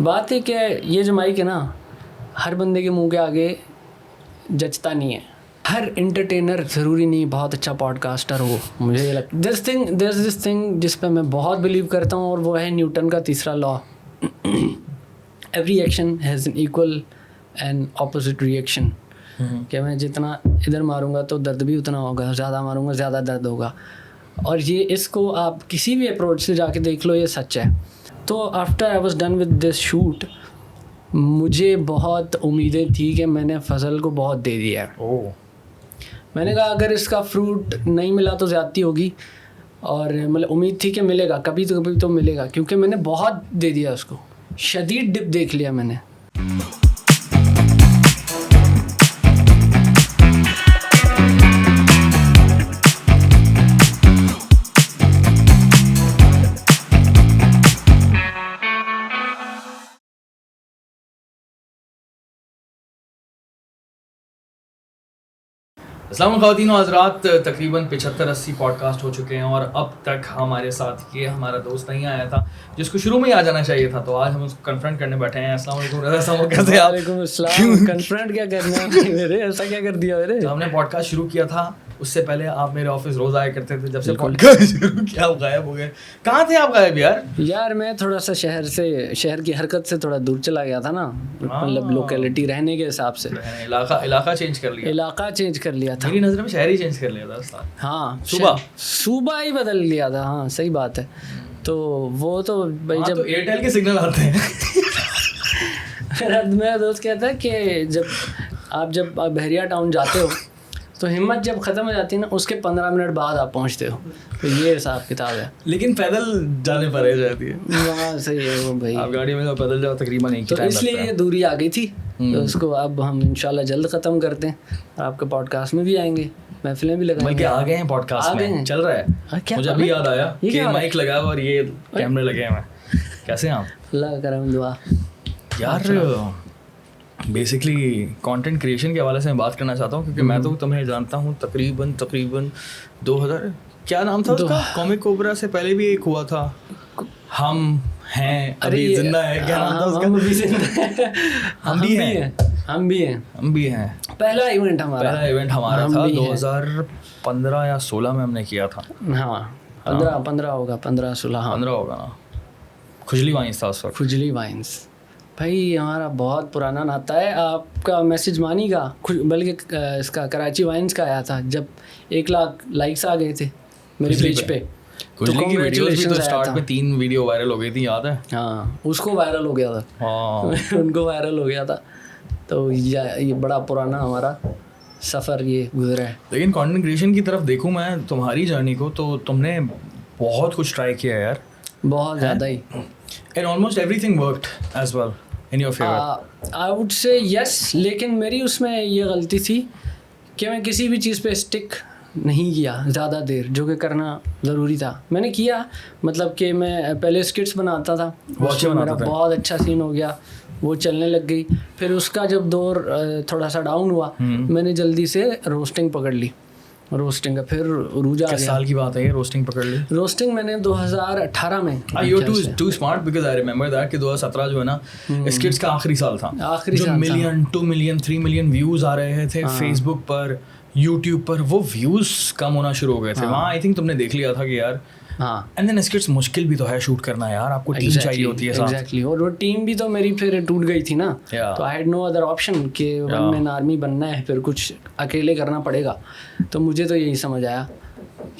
बात है कि ये जो माइक है ना, हर बंदे के मुंह के आगे जचता नहीं है। हर एंटरटेनर ज़रूरी नहीं बहुत अच्छा पॉडकास्टर हो। मुझे ये लगता है दिस थिंग जिस पे मैं बहुत बिलीव करता हूँ, और वो है न्यूटन का तीसरा law. Every action has an equal and opposite reaction. कि मैं जितना इधर मारूंगा तो दर्द भी उतना होगा, ज़्यादा मारूंगा ज़्यादा दर्द होगा। और ये इसको आप किसी भी अप्रोच से जाके देख लो, ये सच है। तो after I was done with this shoot, मुझे बहुत उम्मीदें थी कि मैंने फजल को बहुत दे दिया है। मैंने कहा अगर इसका फ्रूट नहीं मिला तो ज़्यादती होगी, और मतलब उम्मीद थी कि मिलेगा, कभी तो मिलेगा, क्योंकि मैंने बहुत दे दिया उसको। शदीद डिप देख लिया मैंने। अस्सलाम ख़वातीन व हज़रात, तकरीबन 75-80 पॉडकास्ट हो चुके हैं और अब तक हमारे साथ ये हमारा दोस्त नहीं आया था जिसको शुरू में ही आ जाना चाहिए था। तो आज हम उसको कन्फ्रंट करने बैठे हैं। अस्सलाम वालेकुम रज़ा साहब, कैसे आप? वालेकुम अस्सलाम। कन्फ्रंट क्या करना है मेरे, ऐसा क्या कर दिया मेरे? तो हमने पॉडकास्ट शुरू किया था, उससे पहले आप मेरे ऑफिस रोज़ आया करते थे। जब से पॉडकास्ट शुरू किया आप गायब हो गए। कहाँ थे आप गायब यार? यार मैं थोड़ा सा शहर की हरकत से थोड़ा दूर चला गया था ना, मतलब लोकेलिटी रहने के हिसाब से इलाका चेंज कर लिया था। मेरी नज़र में शहर ही चेंज कर लिया था। हाँ, सुबह ही बदल लिया था। हाँ सही बात है। तो वो तो भाई जब तो एयरटेल के सिग्नल आते हैं मेरा दोस्त कहता है कि जब आप बहरिया टाउन जाते हो तो हिम्मत जब ख़त्म हो जाती है ना, उसके 15 मिनट बाद आप पहुंचते हो। तो ये हिसाब किताब है। लेकिन पैदल जाने पर रह जाती है। हाँ सही है वो भाई। आप गाड़ी में पैदल जाओ तकरीबन एक ही टाइम लगता है। तो इसलिए ये दूरी आ गई थी। तो उसको अब हम इंशाल्लाह जल्द ख़त्म करते हैं। आपके पॉडकास्ट में भी आएंगे, महफिलें भी लगाएंगे। बल्कि आ गए हैं, पॉडकास्ट में चल रहा है। मुझे अभी याद आया कि माइक लगा और ये कैमरे लगे हैं। कैसे हैं आप? अल्लाह करम दुआ। यार बेसिकली कंटेंट क्रिएशन के हवाले से मैं बात करना चाहता हूँ, क्योंकि मैं तो तुम्हें जानता हूँ तकरीबन 2000 क्या नाम था उसका? कॉमिक कोबरा से पहले भी एक हुआ था, हम हैं अभी जिंदा है। क्या नाम था उसका? हम भी हैं। पहला इवेंट हमारा था 2015 या 16 में हमने किया था। हाँ 15 होगा, 15-16। 15 होगा ना। खुजली वाइन्स था उस वक्त। खुजली वाइन्स भाई हमारा बहुत पुराना नाता है। आपका मैसेज मानी का, बल्कि इसका कराची वाइन्स का आया था जब 1 लाख लाइक्स आ गए थे मेरे पेज पे। खुजली की वीडियोस भी तो स्टार्ट में 3 वीडियो वायरल हो गई थी, याद है? हाँ उसको वायरल हो गया था। हाँ उनको वायरल हो गया था। तो ये बड़ा पुराना हमारा सफ़र ये गुजरा है। लेकिन कंटेंट क्रिएशन की तरफ देखूँ मैं तुम्हारी जर्नी को, तो तुमने बहुत कुछ ट्राई किया यार, बहुत ज़्यादा ही। And almost everything worked as well in your favor. I would say yes, लेकिन मेरी उसमें ये गलती थी कि मैं किसी भी चीज़ पे स्टिक नहीं किया ज़्यादा देर, जो कि करना ज़रूरी था। मैंने किया, मतलब कि मैं पहले स्किट्स बनाता था, मेरा बहुत अच्छा सीन हो गया, वो चलने लग गई। फिर उसका जब दौर थोड़ा सा डाउन हुआ, मैंने जल्दी से रोस्टिंग पकड़ ली। रोस्टिंग का फिर रूजा किस साल की बात है ये रोस्टिंग पकड़ ली? रोस्टिंग मैंने 2018 में। You too smart because I remember that कि 2017 जो है ना स्किट्स का आखिरी साल था। जो मिलियन 2 मिलियन 3 मिलियन व्यूज आ रहे थे फेसबुक पर, यूट्यूब पर, वो व्यूज कम होना शुरू हो गए थे। वहाँ आई थिंक तुमने देख लिया था कि यार हाँ। एंड देन स्किट्स मुश्किल भी तो है शूट करना यार, आपको टीम चाहिए होती है साथ। एग्जैक्टली। और वो टीम भी तो मेरी फिर टूट गई थी ना। तो I had no other option कि वन मैन आर्मी बनना है, फिर कुछ अकेले करना पड़ेगा। तो मुझे तो यही समझ आया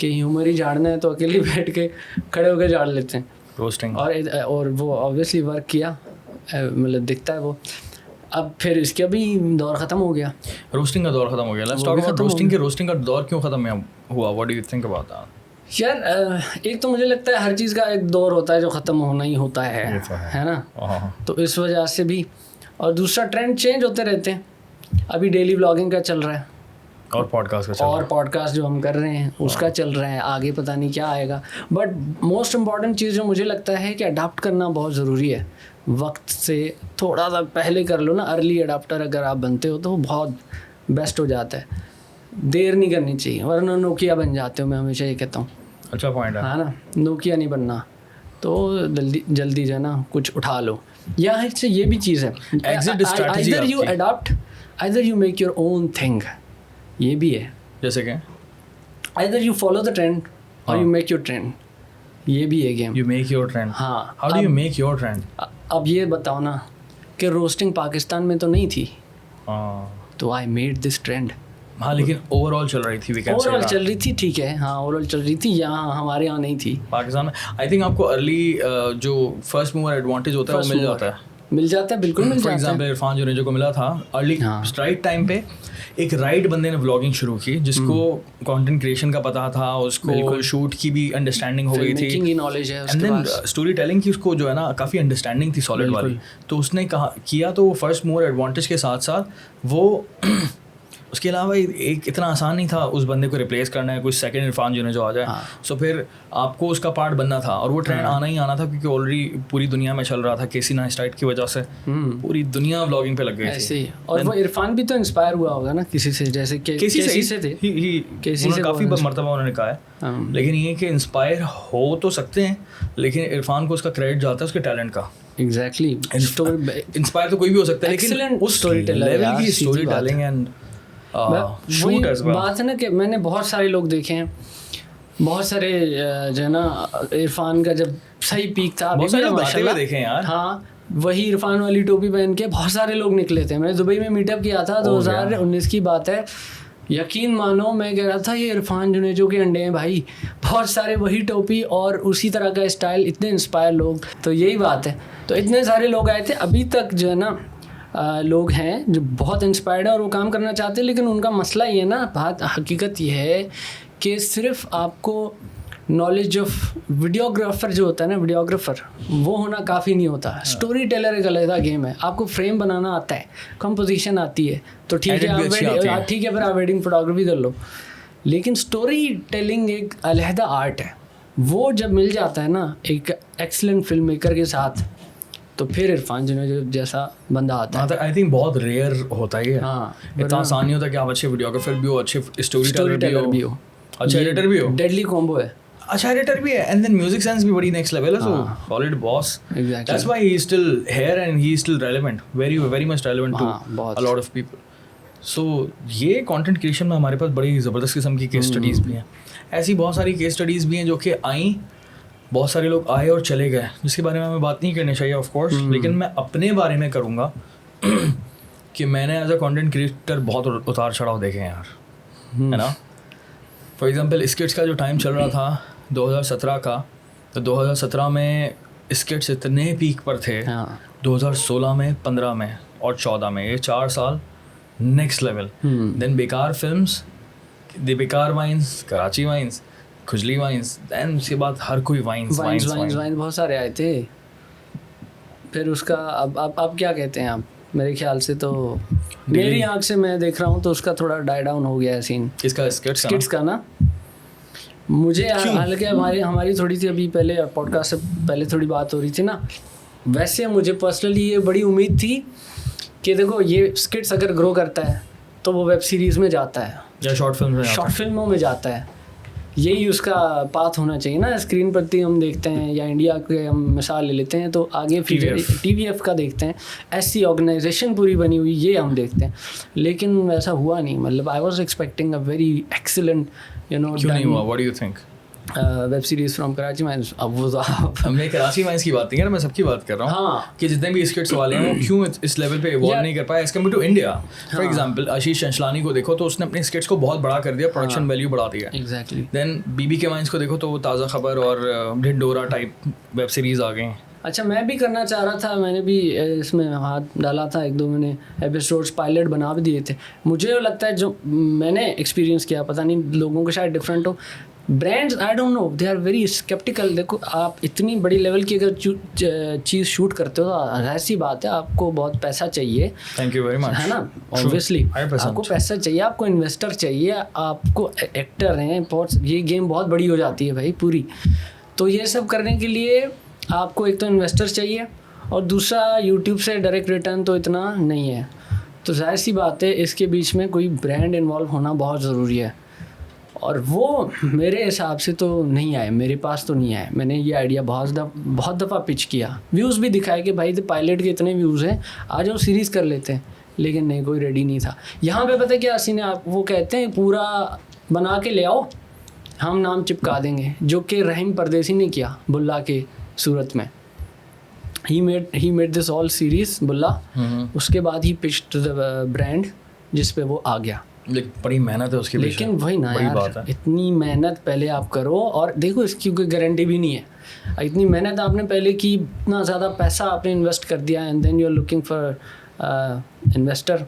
कि ह्यूमर ही झाड़ना है तो अकेले बैठ के खड़े होकर झाड़ लेते हैं रोस्टिंग। और वो ऑब्वियसली वर्क किया, मतलब दिखता है वो। अब फिर इसका भी दौर ख़त्म हो गया, रोस्टिंग का दौर ख़त्म हो गया। लेट्स टॉक अबाउट रोस्टिंग का दौर क्यों ख़त्म हुआ? What do you think about that? यार एक तो मुझे लगता है हर चीज़ का एक दौर होता है जो ख़त्म होना ही होता है ना। तो इस वजह से भी, और दूसरा ट्रेंड चेंज होते रहते हैं। अभी डेली व्लॉगिंग का चल रहा है और पॉडकास्ट जो हम कर रहे हैं उसका चल रहा है। आगे पता नहीं क्या आएगा। बट मोस्ट इम्पॉर्टेंट चीज़ जो मुझे लगता है कि अडाप्ट करना बहुत ज़रूरी है। वक्त से थोड़ा सा पहले कर लो ना, अर्ली अडाप्टर अगर आप बनते हो तो बहुत बेस्ट हो जाता है। देर नहीं करनी चाहिए, वरना नोकिया बन जाते हो। मैं हमेशा ये कहता हूँ। अच्छा पॉइंट है ना, नोकिया नहीं बनना। तो जल्दी जो है ना कुछ उठा लो। यहाँ से ये भी चीज़ है, Exit strategy either you आपकी। adopt, either you make your own thing, ये भी है, जैसे कि either you follow the trend or हाँ। you make your trend, ये भी है game. you make your trend. हाँ, How do you make your trend? अब ये बताओ ना कि रोस्टिंग पाकिस्तान में तो नहीं थी, हाँ तो आई मेड दिस ट्रेंड। हाँ, लेकिन ओवरऑल चल रही थी, we can say overall that. चल रही थी, ठीक है, हाँ ओवरऑल चल रही थी, यहाँ हमारे यहाँ नहीं थी। पाकिस्तान में आई थिंक आपको अर्ली जो फर्स्ट मूवर एडवांटेज होता है वो मिल जाता है। मिल जाता है, बिल्कुल मिल फॉर जाता है। एग्जाम्पल इरफान जुनेजो को मिला था अर्ली हाँ। स्ट्राइक टाइम पे, एक राइट बंदे ने व्लॉगिंग शुरू की जिसको कंटेंट क्रिएशन का पता था, उसको शूट की भी अंडरस्टैंडिंग हो गई Filmmaking थी, की नॉलेज है एंड उसके देन पास। स्टोरी टेलिंग की उसको जो है ना काफ़ी अंडरस्टैंडिंग थी सॉलिड वाली, तो उसने कहा किया, तो वो फर्स्ट मूवर एडवांटेज के साथ साथ वो उसके अलावा एक इतना आसान नहीं था उस बंदे को रिप्लेस करना है, कुछ सेकंड इरफान जुनेजो आ जाए, सो फिर आपको उसका पार्ट बनना था, और वो ट्रेंड आना ही आना था क्योंकि ऑलरेडी पूरी दुनिया में चल रहा था केसी नाइस्टाइट की वजह से, पूरी दुनिया व्लॉगिंग पे लग गई ऐसे थी। ही, और वो इरफान भी तो इंस्पायर हुआ होगा ना किसी से, जैसे केसी से थे, केसी से काफ़ी मरतबा उन्होंने कहा है, लेकिन ये कि इंस्पायर हो तो सकते हैं, लेकिन इरफान को उसका क्रेडिट जाता है उसके टैलेंट का। एग्जैक्टली, इंस्पायर तो कोई भी हो सकता है, लेकिन Excellent उस storyteller लेवल यार, की सीधी स्टोरी बात टेलिंग एंड वही शूट एज वेल। बात है ना कि मैंने बहुत सारे लोग देखे हैं, बहुत सारे जो है ना, इरफान का जब सही पीक था, बहुत सारे अभी भी लोग गाते हुए माशाल्लाह, देखे हैं यार। हाँ वही इरफान वाली टोपी पहन के बहुत सारे लोग निकले थे। मैंने दुबई में मीटअप किया था, 2019 की बात है, यकीन मानो मैं कह रहा था ये इरफान जुनेजो के अंडे हैं भाई, बहुत सारे वही टोपी और उसी तरह का स्टाइल, इतने इंस्पायर लोग, तो यही बात है। तो इतने सारे लोग आए थे, अभी तक जो है ना लोग हैं जो बहुत इंस्पायर्ड है और वो काम करना चाहते हैं, लेकिन उनका मसला ये ना, बात हकीकत ये है कि सिर्फ आपको नॉलेज ऑफ वीडियोग्राफर जो होता है ना, वीडियोग्राफर वो होना काफ़ी नहीं होता। स्टोरी टेलर एक अलग गेम है, आपको फ्रेम बनाना आता है, कंपोजिशन आती है, तो ठीक है Edit भी अच्छी आती है। आप ठीक है फिर आप वेडिंग फोटोग्राफी कर लो, लेकिन स्टोरी टेलिंग एक अलहदा आर्ट है। वो जब मिल जाता है ना एक एक्सीलेंट फिल्म मेकर के साथ, तो फिर इरफान जुनेजो जैसा बंदा आता है। आई थिंक बहुत रेयर होता है ये, हाँ, इतना आसान नहीं होता कि आप अच्छे वीडियोग्राफर भी हो, अच्छे स्टोरी टेलर भी हो, अच्छा एडिटर भी हो, डेडली कॉम्बो है। अच्छा एडिटर भी है, एंड देन म्यूजिक सेंस भी बड़ी नेक्स्ट लेवल है, so solid boss. Exactly. That's why he is still here and he is still relevant, very very much relevant to बहुत। A lot of people. So ये content creation में हमारे पास बड़ी ज़बरदस्त किस्म की केस स्टडीज़ भी हैं, ऐसी बहुत सारी केस स्टडीज़ भी हैं जो कि आई, बहुत सारे लोग आए और चले गए, जिसके बारे में हमें बात नहीं करनी चाहिए ऑफ कोर्स, लेकिन मैं अपने बारे में करूँगा कि मैंने एज अ कंटेंट क्रिएटर बहुत उतार चढ़ाव देखे हैं यार, है ना। फॉर एग्जांपल स्किट्स का जो टाइम चल रहा था 2017 का, तो 2017 में स्किट्स इतने पीक पर थे, 2016 में, 15 में और 14 में, ये 4 साल नेक्स्ट लेवल। देन बेकार फिल्म्स, द बेकार वाइन्स, कराची वाइन्स, खुजली वाइन्स, देन उसके बाद हर कोई वाइन्स बहुत सारे आए थे। फिर उसका अब क्या कहते हैं आप, मेरे ख्याल से तो मेरी आंख से मैं देख रहा हूँ तो उसका थोड़ा डाई डाउन हो गया है सीन, इसका स्किट्स का ना। मुझे हालांकि हमारी थोड़ी सी अभी पहले पॉडकास्ट से पहले थोड़ी बात हो रही थी ना, वैसे मुझे पर्सनली ये बड़ी उम्मीद थी कि देखो ये स्किट्स अगर ग्रो करता है तो वो वेब सीरीज़ में जाता है या शॉर्ट फिल्मों में जाता है, यही उसका पाथ होना चाहिए ना। स्क्रीन पर हम देखते हैं, या इंडिया के हम मिसाल ले लेते हैं तो आगे फ्यूचर TVF का देखते हैं, ऐसी ऑर्गेनाइजेशन पूरी बनी हुई, ये हम देखते हैं, लेकिन वैसा हुआ नहीं। मतलब I was expecting a very excellent क्यों नहीं हुआ, what do you think? Web series from Karachi mines. अब वो हमने कराची माइंस की बात नहीं है ना, मैं सबकी बात कर रहा हूँ। हाँ, कि जितने भी स्किट्स वाले हैं वो क्यों इस लेवल पे इवॉल्व नहीं कर पाए as compared to India. For example Ashish Chanchlani को देखो तो उसने अपने स्किट्स को बहुत बड़ा कर दिया, प्रोडक्शन वैल्यू बढ़ा दिया। एग्जैक्टली। देन बीबी के माइंस को देखो तो वो ताज़ा खबर और ढिंडोरा टाइप वेब सीरीज आ गए हैं। अच्छा, मैं भी करना चाह रहा था, मैंने भी इसमें हाथ डाला था, 1-2 मैंने एपिसोड्स पायलट बना भी दिए थे। मुझे लगता है जो मैंने एक्सपीरियंस किया, पता नहीं लोगों के शायद डिफरेंट हो, brands I don't know, they are very sceptical. देखो आप इतनी बड़ी लेवल की अगर चीज़ शूट करते हो तो ऐसी बात है आपको बहुत पैसा चाहिए। थैंक यू वेरी मच, है ना, ऑब्वियसली आपको पैसा चाहिए, आपको इन्वेस्टर चाहिए, आपको एक्टर हैं, बहुत ये गेम बहुत बड़ी हो जाती है भाई पूरी। तो ये सब करने के लिए आपको एक तो इन्वेस्टर चाहिए और दूसरा यूट्यूब से डायरेक्ट रिटर्न तो इतना नहीं है। तो जाहिर सी बात है इसके बीच में कोई ब्रांड इन्वॉल्व होना बहुत ज़रूरी है। और वो मेरे हिसाब से तो नहीं आए, मेरे पास तो नहीं आए। मैंने ये आइडिया बहुत दफ़ा पिच किया, व्यूज़ भी दिखाए कि भाई पायलट के इतने व्यूज़ हैं, आ जाओ सीरीज़ कर लेते हैं, लेकिन नहीं, कोई रेडी नहीं था। यहाँ पे पता है क्या सीन है, आप वो कहते हैं पूरा बना के ले आओ, हम नाम चिपका देंगे, जो कि रहीम परदेसी ने किया बुल्ला के सूरत में। He made this all series Bulla, उसके बाद ही पिच्ड द ब्रांड जिस पे वो आ गया। लेकिन बड़ी मेहनत है उसके पीछे, लेकिन वही ना यार, इतनी मेहनत पहले आप करो, और देखो इसकी कोई गारंटी भी नहीं है। इतनी मेहनत आपने पहले की, इतना ज़्यादा पैसा आपने इन्वेस्ट कर दिया, and then you are looking for investor,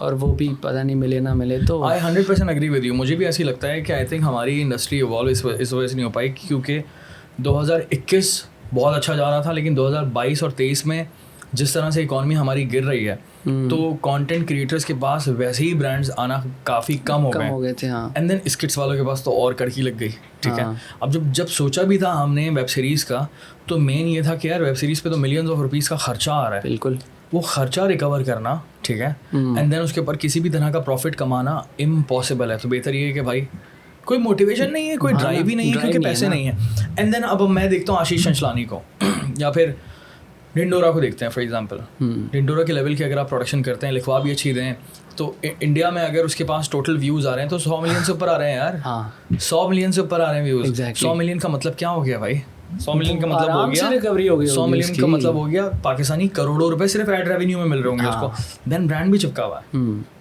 और वो भी पता नहीं मिले ना मिले। तो आई 100% एग्री विद यू। मुझे भी ऐसी लगता है कि आई थिंक हमारी इंडस्ट्री इवॉल्व इस वजह से नहीं हो पाई, क्योंकि 2021 बहुत अच्छा जा रहा था, लेकिन 2022 और 23 में जिस तरह से इकॉनमी हमारी गिर रही है, तो कंटेंट क्रिएटर्स के पास वैसे ही ब्रांड्स आना काफ़ी कम हो गए थे। हाँ, एंड देन स्किट्स वालों के पास तो और कड़की लग गई। ठीक है, अब जब सोचा भी था हमने वेब सीरीज़ का, तो मेन ये था कि यार वेब सीरीज़ पे तो मिलियंस ऑफ रुपीज़ का खर्चा आ रहा है, बिल्कुल, वो खर्चा रिकवर करना, ठीक है, एंड देन उसके ऊपर किसी भी तरह का प्रॉफिट कमाना इम्पॉसिबल है। तो बेहतर ये है कि भाई कोई मोटिवेशन नहीं है, कोई ड्राइव ही नहीं है, क्योंकि पैसे नहीं है। एंड देन अब मैं देखता हूँ आशीष चंचलानी को या फिर ढिंडोरा को देखते हैं फॉर एग्जांपल। ढिंडोरा के लेवल की अगर आप प्रोडक्शन करते हैं, लिखवा भी अच्छी दें, तो इंडिया में अगर उसके पास टोटल व्यूज़ आ रहे हैं तो 100 मिलियन से ऊपर आ रहे हैं यार। 100 मिलियन से ऊपर आ रहे हैं व्यूज़। 100 मिलियन का मतलब क्या हो गया भाई? 100 मिलियन का मतलब हो गया रिकवरी हो गई। 100 मिलियन का मतलब हो गया पाकिस्तानी करोड़ों रुपए सिर्फ एड रेवेन्यू में मिल रहे होंगे उसको। देन ब्रांड भी चिपका हुआ है,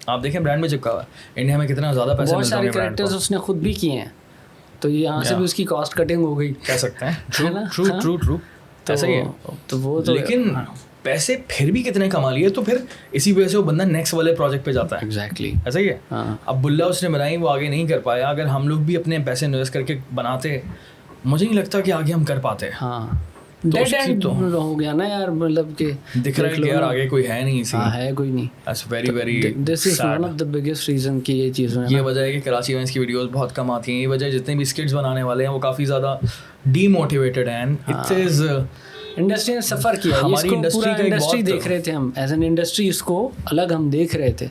आप देखें ब्रांड भी चिपका हुआ है। इंडिया में कितना ज़्यादा पैसे मिल रहे हैं ब्रांड को। उसने खुद भी किए हैं, तो ये यहाँ से भी उसकी कॉस्ट कटिंग हो गई, कह सकते हैं। ट्रू ऐसा ही है। तो वो तो लेकिन पैसे फिर भी कितने कमा लिए, तो फिर इसी वजह से वो बंदा नेक्स्ट वाले प्रोजेक्ट पे जाता है। एग्जैक्टली ऐसा ही है। अब बुल्ला उसने बनाई, वो आगे नहीं कर पाया। अगर हम लोग भी अपने पैसे इन्वेस्ट करके बनाते, मुझे नहीं लगता कि आगे हम कर पाते। डेड एंड हो गया ना यार, मतलब कि दिख रहा है कि यार आगे कोई है नहीं इसी। है कोई नहीं। That's very this is one of the biggest reason कि ये चीज़ है। ये वजह है कि कराची इवेंट्स की वीडियोस बहुत कम आती हैं। ये वजह जितने भी स्किट्स बनाने वाले हैं वो काफ़ी ज़्यादा डीमोटिवेटेड हैं। इट इज़ इंडस्ट्री ने सफ़र किया, हमारी इंडस्ट्री का इंडस्ट्री देख रहे थे हम, एज एन इंडस्ट्री इसको अलग हम देख रहे थे,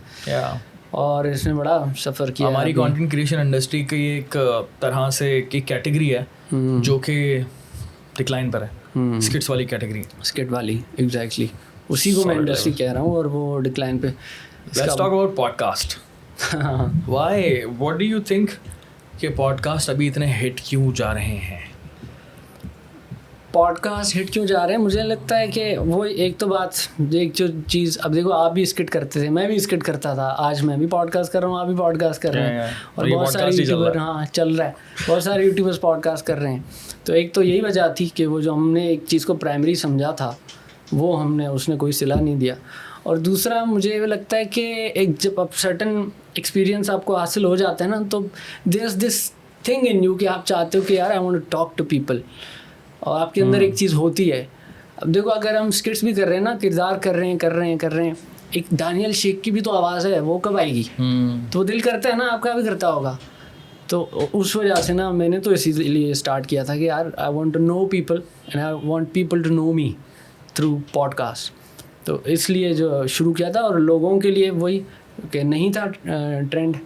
और इसने बड़ा सफ़र किया। हमारी कंटेंट क्रिएशन इंडस्ट्री की एक तरह से एक कैटेगरी है जो कि डिक्लाइन पर है, स्किट्स वाली कैटेगरी, स्किट वाली। एग्जैक्टली उसी को मैं इंडस्ट्री कह रहा हूँ, और वो डिक्लाइन पे। Let's talk about podcast. Why, what do you think कि पॉडकास्ट अभी इतने हिट क्यों जा रहे हैं? पॉडकास्ट हिट क्यों जा रहे हैं? मुझे लगता है कि वो एक तो बात, एक जो चीज़, अब देखो आप भी स्किट करते थे, मैं भी स्किट करता था, आज मैं भी पॉडकास्ट कर रहा हूँ, आप भी पॉडकास्ट कर रहे हैं, और बहुत सारे यूट्यूबर चल रहा है, बहुत सारे यूट्यूबर्स पॉडकास्ट कर रहे हैं। तो एक तो यही वजह थी कि वो जो हमने एक चीज़ को प्राइमरी समझा था, वो उसने कोई सिला नहीं दिया। और दूसरा मुझे ये लगता है कि एक जब अब सर्टन एक्सपीरियंस आपको हासिल हो जाता है ना, तो there is this thing in you कि आप चाहते हो कि यार I want to talk to people, और आपके अंदर एक चीज़ होती है। अब देखो अगर हम स्किट्स भी कर रहे हैं ना, किरदार कर रहे हैं, एक दानियल शेख की भी तो आवाज़ है, वो कब आएगी? तो दिल करता है ना, आपका भी करता होगा। तो उस वजह से ना मैंने तो इसीलिए स्टार्ट किया था कि यार I want to know people and I want people to know me through podcast. तो इसलिए जो शुरू किया था, और लोगों के लिए वही कि नहीं था ट्रेंड,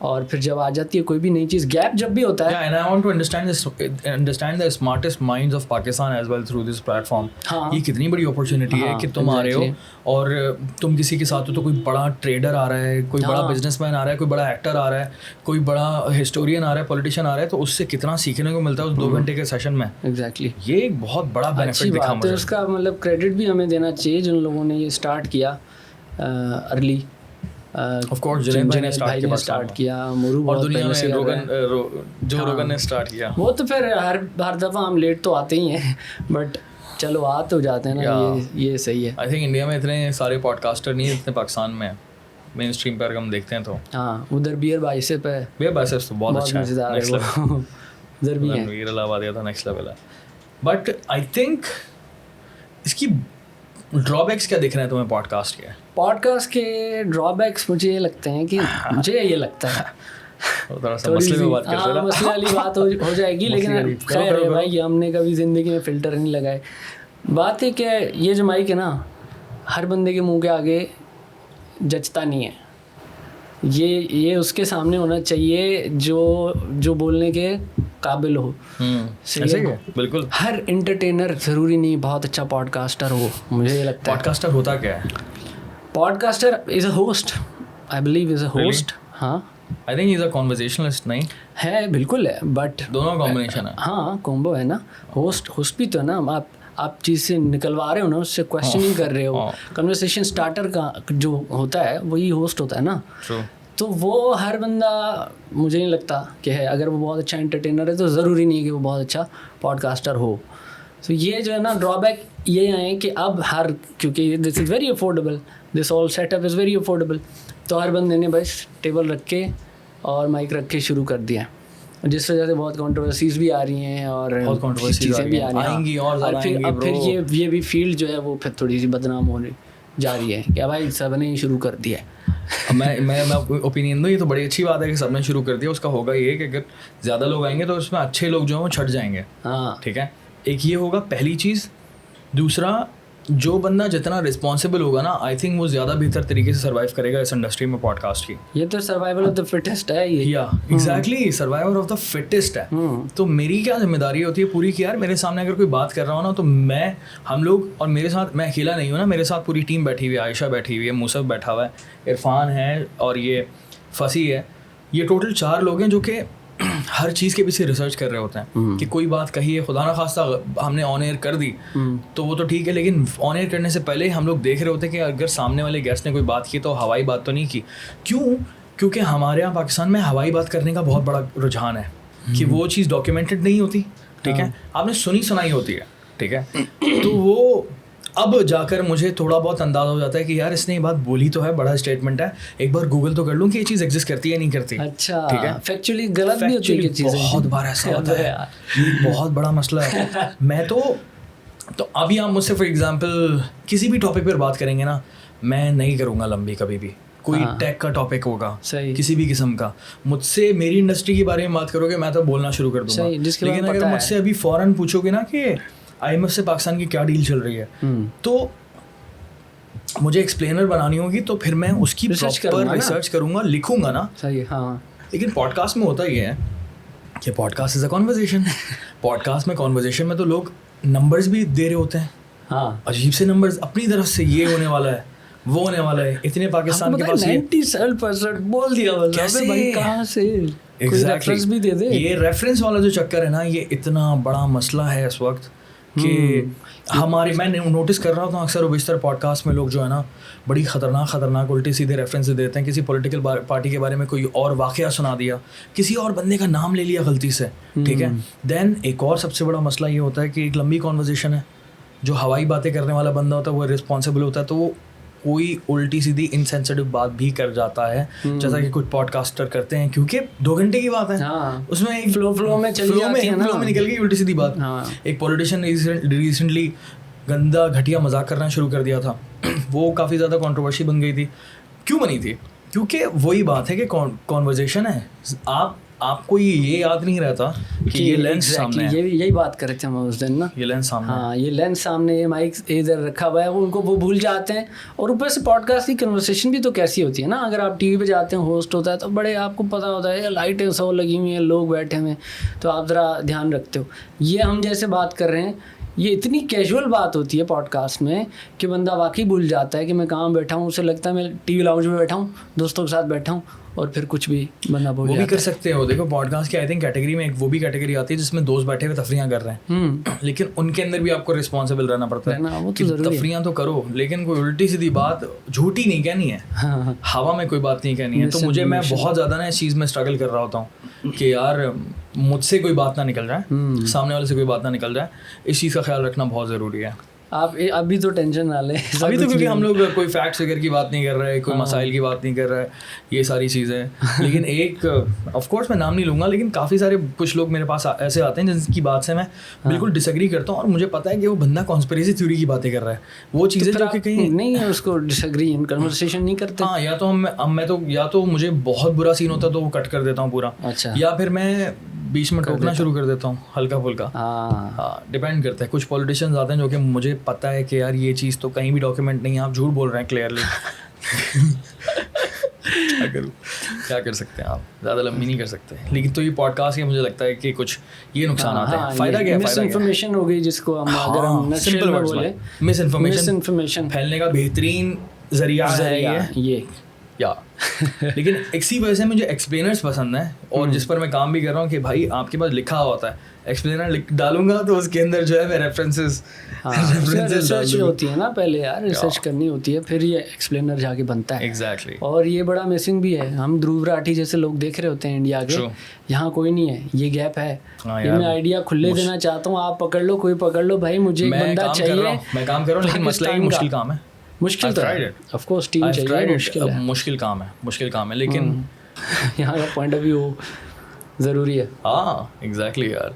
और फिर जब आ जाती है कोई भी नई चीज़, गैप जब भी होता है। Yeah, and I want to understand the smartest minds of Pakistan as well through this platform. ये कितनी बड़ी अपॉर्चुनिटी है कि तुम आ रहे हो और तुम किसी के साथ हो, तो कोई बड़ा ट्रेडर आ रहा है, कोई बड़ा बिजनेसमैन आ रहा है, कोई बड़ा एक्टर आ रहा है, कोई बड़ा हिस्टोरियन आ रहा है, पॉलिटिशियन आ रहा है, तो उससे कितना सीखने को मिलता है उस 2 घंटे के सेशन में। एग्जैक्टली, ये एक बहुत बड़ा बेनिफिट दिखा मुझे। तो उसका मतलब क्रेडिट भी हमें देना चाहिए जिन लोगों ने ये स्टार्ट किया अर्ली। ऑफ कोर्स जुनैद भाई ने स्टार्ट किया, मोरू और दुनिया में रोगन ने स्टार्ट किया। वो तो फिर हर दफ़ा हम लेट तो आते ही हैं, बट चलो आ तो जाते हैं ना, ये सही है। आई थिंक इंडिया में इतने सारे पॉडकास्टर नहीं जितने पाकिस्तान में मेन स्ट्रीम पर हम देखते हैं। तो हाँ, उधर बियर बाइसेप तो बहुत अच्छा है, उधर भी है, वीर इलाहाबादिया था नेक्स्ट लेवल है। बट आई थिंक इसकी ड्रॉबैक्स क्या दिख रहे हैं तुम्हें पॉडकास्ट के? पॉडकास्ट के ड्रॉबैक्स मुझे ये लगते हैं कि मुझे ये लगता है मसले में बात करते हैं, मसले वाली बात हो जाएगी, लेकिन खैर है भाई, हमने कभी ज़िंदगी में फ़िल्टर नहीं लगाए। बात है कि ये जो माइक है ना, हर बंदे के मुंह के आगे जचता नहीं है। ये उसके सामने होना चाहिए जो बोलने के काबिल हो। सही ऐसे है? ही बिल्कुल। हर एंटरटेनर ज़रूरी नहीं बहुत अच्छा पॉडकास्टर हो, मुझे ये लगता है। पॉडकास्टर होता क्या है? Podcaster is a host, I believe is a host. हाँ, I think is a conversationalist. नहीं है, बिल्कुल है, बट दोनों कॉम्बिनेशन है। हाँ, कॉम्बो है ना। होस्ट भी तो है ना, आप चीज़ से निकलवा रहे हो ना, उससे क्वेश्चनिंग कर रहे हो। कन्वर्सेशन स्टार्टर का जो होता है वही होस्ट होता है ना। ट्रू। तो वो हर बंदा मुझे नहीं लगता कि है, अगर वो बहुत अच्छा एंटरटेनर है तो ज़रूरी नहीं कि वो बहुत अच्छा पॉडकास्टर हो। तो ये जो है ना ड्रॉबैक ये है कि अब क्योंकि this is very affordable, this all setup is very affordable, तो हर बंदे ने बस टेबल रख के और माइक रख के शुरू कर दिया, जिस वजह से बहुत कंट्रोवर्सीज भी आ रही हैं और बहुत controversies चीज़ें भी आ रही आएंगी और ज़्यादा फिर आएंगी अब फिर bro। ये भी फील्ड जो है वो फिर थोड़ी सी बदनाम होने जा रही है। क्या भाई, सब ने ही शुरू कर दिया है। अब मैं आपको ओपिनियन दूँ, ये तो बड़ी अच्छी बात है कि सबने शुरू कर दिया। उसका होगा ये कि अगर ज़्यादा लोग आएंगे तो उसमें अच्छे लोग जो हैं वो छट जाएंगे। हाँ, ठीक है, एक ये होगा पहली चीज़। दूसरा, जो बंदा जितना रिस्पॉन्सिबल होगा ना, आई थिंक वो ज़्यादा बेहतर तरीके से सर्वाइव करेगा इस इंडस्ट्री में पॉडकास्ट की। ये तो सर्वाइवल ऑफ द फिटेस्ट है ये। या exactly, survivor of the fittest है। तो मेरी क्या जिम्मेदारी होती है पूरी कि यार मेरे सामने अगर कोई बात कर रहा हो ना, तो हम लोग और मेरे साथ, मैं अकेला नहीं हूँ ना, मेरे साथ पूरी टीम बैठी हुई है। आयशा बैठी हुई है, मूसफ बैठा हुआ है, इरफान है और ये फसी है। ये टोटल 4 लोग हैं जो कि हर चीज़ के पीछे रिसर्च कर रहे होते हैं कि कोई बात कही है, खुदा ना खास्ता हमने ऑन एयर कर दी तो वो तो ठीक है, लेकिन ऑन एयर करने से पहले हम लोग देख रहे होते हैं कि अगर सामने वाले गेस्ट ने कोई बात की तो हवाई बात तो नहीं की। क्योंकि हमारे यहाँ पाकिस्तान में हवाई बात करने का बहुत बड़ा रुझान है कि वो चीज़ डॉक्यूमेंटेड नहीं होती। ठीक है, आपने सुनी सुनाई होती है। ठीक है, तो वो अब जाकर मुझे थोड़ा बहुत अंदाजा हो जाता है कि यार इसने ये बात बोली तो है, बड़ा स्टेटमेंट है, एक बार गूगल तो कर लूँ कि ये चीज़ एग्जिस्ट करती है नहीं करती। अच्छा, ठीक है, फैक्चुअली गलत भी होती है चीज़ें, बहुत बार ऐसा होता है, ये बहुत बड़ा मसला है। मैं तो अभी आप मुझसे फॉर एग्जांपल किसी भी टॉपिक पर बात करेंगे ना, मैं नहीं करूँगा लंबी कभी भी। कोई टेक का टॉपिक होगा, किसी भी किस्म का, मुझसे मेरी इंडस्ट्री के बारे में बात करोगे मैं तो बोलना शुरू कर दूंगा। लेकिन अगर मुझसे अभी फौरन पूछोगे ना कि IMF से पाकिस्तान की क्या डील चल रही है, तो मुझे एक्सप्लेनर बनानी होगी, तो फिर मैं उसकी प्रॉपर रिसर्च करूंगा, लिखूंगा ना। सही, हाँ। लेकिन पॉडकास्ट में होता ये है कि podcast is a conversation. Podcast में कॉन्वर्जेशन में तो लोग नंबर्स भी दे रहे होते हैं। हाँ, अजीब से नंबर्स अपनी तरफ से, ये होने वाला है, वो होने वाला है, इतने पाकिस्तान के पास 97% बोल दिया भाई, कहाँ से कोई रेफरेंस भी दे दे। ये रेफरेंस वाला जो चक्कर है ना, ये इतना बड़ा मसला है इस वक्त कि मैं नोटिस कर रहा था अक्सर बेशतर पॉडकास्ट में लोग जो है ना बड़ी ख़तरनाक उल्टे सीधे रेफरेंस देते हैं। किसी पॉलिटिकल पार्टी के बारे में कोई और वाक़या सुना दिया, किसी और बंदे का नाम ले लिया गलती से। ठीक है, देन एक और सबसे बड़ा मसला ये होता है कि एक लंबी कॉन्वर्जेशन है, जो हवाई बातें करने वाला बंदा होता है वो रिस्पॉन्सिबल होता है, तो वो कोई उल्टी सीधी इनसेंसिटिव बात भी कर जाता है, जैसा कि कुछ पॉडकास्टर करते हैं, क्योंकि 2 घंटे की बात है। हाँ, उसमें एक फ्लो में निकल गई उल्टी सीधी बात। हाँ। एक पॉलिटिशियन रिसेंटली गंदा घटिया मजाक करना शुरू कर दिया था, वो काफ़ी ज़्यादा कंट्रोवर्सी बन गई थी। क्यों बनी थी? क्योंकि वही बात है कि कॉन्वर्जेशन है, आपको ये याद नहीं रहता कि ये लेंस सामने है। यही बात कर रहे थे हम उस दिन ना, ये लेंस सामने। हाँ, ये लेंस सामने, ये माइक इधर रखा हुआ है, उनको वो भूल जाते हैं। और ऊपर से पॉडकास्ट की कन्वर्सेशन भी तो कैसी होती है ना, अगर आप टीवी पे जाते हैं, होस्ट होता है तो बड़े आपको पता होता है लाइटें सब लगी हुई हैं, लोग बैठे हुए हैं, तो आप ज़रा ध्यान रखते हो। ये हम जैसे बात कर रहे हैं, ये इतनी कैजुअल बात होती है पॉडकास्ट में कि बंदा वाकई भूल जाता है कि मैं कहाँ बैठा हूँ। उसे लगता है मैं टीवी लाउंज में बैठा हूँ, दोस्तों के साथ बैठा हूँ, और फिर कुछ भी बंदा बोल जाता है। वो भी कर सकते हो। देखो पॉडकास्ट की आई थिंक कैटेगरी में एक वो भी कैटेगरी आती है जिसमें दोस्त बैठे हुए तफरियाँ कर रहे हैं, लेकिन उनके अंदर भी आपको रिस्पॉन्सिबल रहना पड़ता है। वो तो तफरियाँ तो करो, लेकिन कोई उल्टी सीधी बात झूठी नहीं कहनी है, हवा में कोई बात नहीं कहनी है। तो मैं बहुत ज़्यादा ना इस चीज़ में स्ट्रगल कर रहा होता हूँ कि यार मुझसे कोई बात ना निकल जाए, सामने वाले से कोई बात ना निकल जाए। इस चीज़ का ख्याल रखना बहुत ज़रूरी है। आप अभी तो टेंशन ना लें अभी तो, क्योंकि हम लोग कोई फैक्ट्स वगैरह की बात नहीं कर रहे, कोई मसाइल की बात नहीं कर रहे, ये सारी चीज़ें। लेकिन एक ऑफ कोर्स मैं नाम नहीं लूँगा, लेकिन काफ़ी सारे कुछ लोग मेरे पास ऐसे आते हैं जिनकी बात से मैं बिल्कुल डिसएग्री करता हूँ, और मुझे पता है कि वो बंदा कॉन्स्पिरेसी थ्योरी की बातें कर रहा है, वो चीज़ें जो कि कहीं नहीं है, उसको डिसएग्री कन्वर्सेशन नहीं करते। हाँ, या तो मुझे बहुत बुरा सीन होता है तो वो कट कर देता हूँ पूरा। अच्छा। या फिर मैं बीच में टोकना शुरू कर देता हूँ हल्का फुल्का। हाँ, डिपेंड करता है। कुछ पॉलिटिशियंस आते हैं जो कि मुझे पता है कि यार ये चीज़ तो कहीं भी डॉक्यूमेंट नहीं है, आप झूठ बोल रहे हैं क्लियरली। क्या करूँ, क्या कर सकते हैं आप, ज़्यादा लंबी नहीं कर सकते। लेकिन तो ये पॉडकास्ट के मुझे लगता है कि कुछ ये नुकसान आते हैं। फ़ायदा क्या है? मिस इन्फॉर्मेशन हो गई जिसको हम अगर हम सिंपल में बोले, मिस मिस इन्फॉर्मेशन इन्फॉर्मेशन फैलने का बेहतरीन जरिया है ये। या लेकिन इसी वजह से मुझे एक्सप्लेनर्स पसंद है, और जिस पर मैं काम भी कर रहा हूँ कि भाई आपके पास लिखा होता है, एक्सप्लेनर डालूंगा तो उसके अंदर जो है मैं रेफरेंसेस रिसर्च होती है ना पहले यार, रिसर्च करनी होती है, फिर ये एक्सप्लेनर जाके बनता है। एग्जैक्टली। और ये बड़ा मिसिंग भी है, हम ध्रुव राठी जैसे लोग देख रहे होते हैं इंडिया के, यहाँ कोई नहीं है, ये गैप है। ये मैं आइडिया खुले देना चाहता हूँ, आप पकड़ लो, कोई पकड़ लो भाई, मुझे एक बंदा चाहिए। मैं काम कर रहा हूँ, लेकिन मसला ही मुश्किल काम है। मुश्किल तो है, ऑफ कोर्स टीम चाहिए, मुश्किल काम है, लेकिन यहाँ का पॉइंट ऑफ व्यू ज़रूरी है। हाँ एग्जैक्टली यार।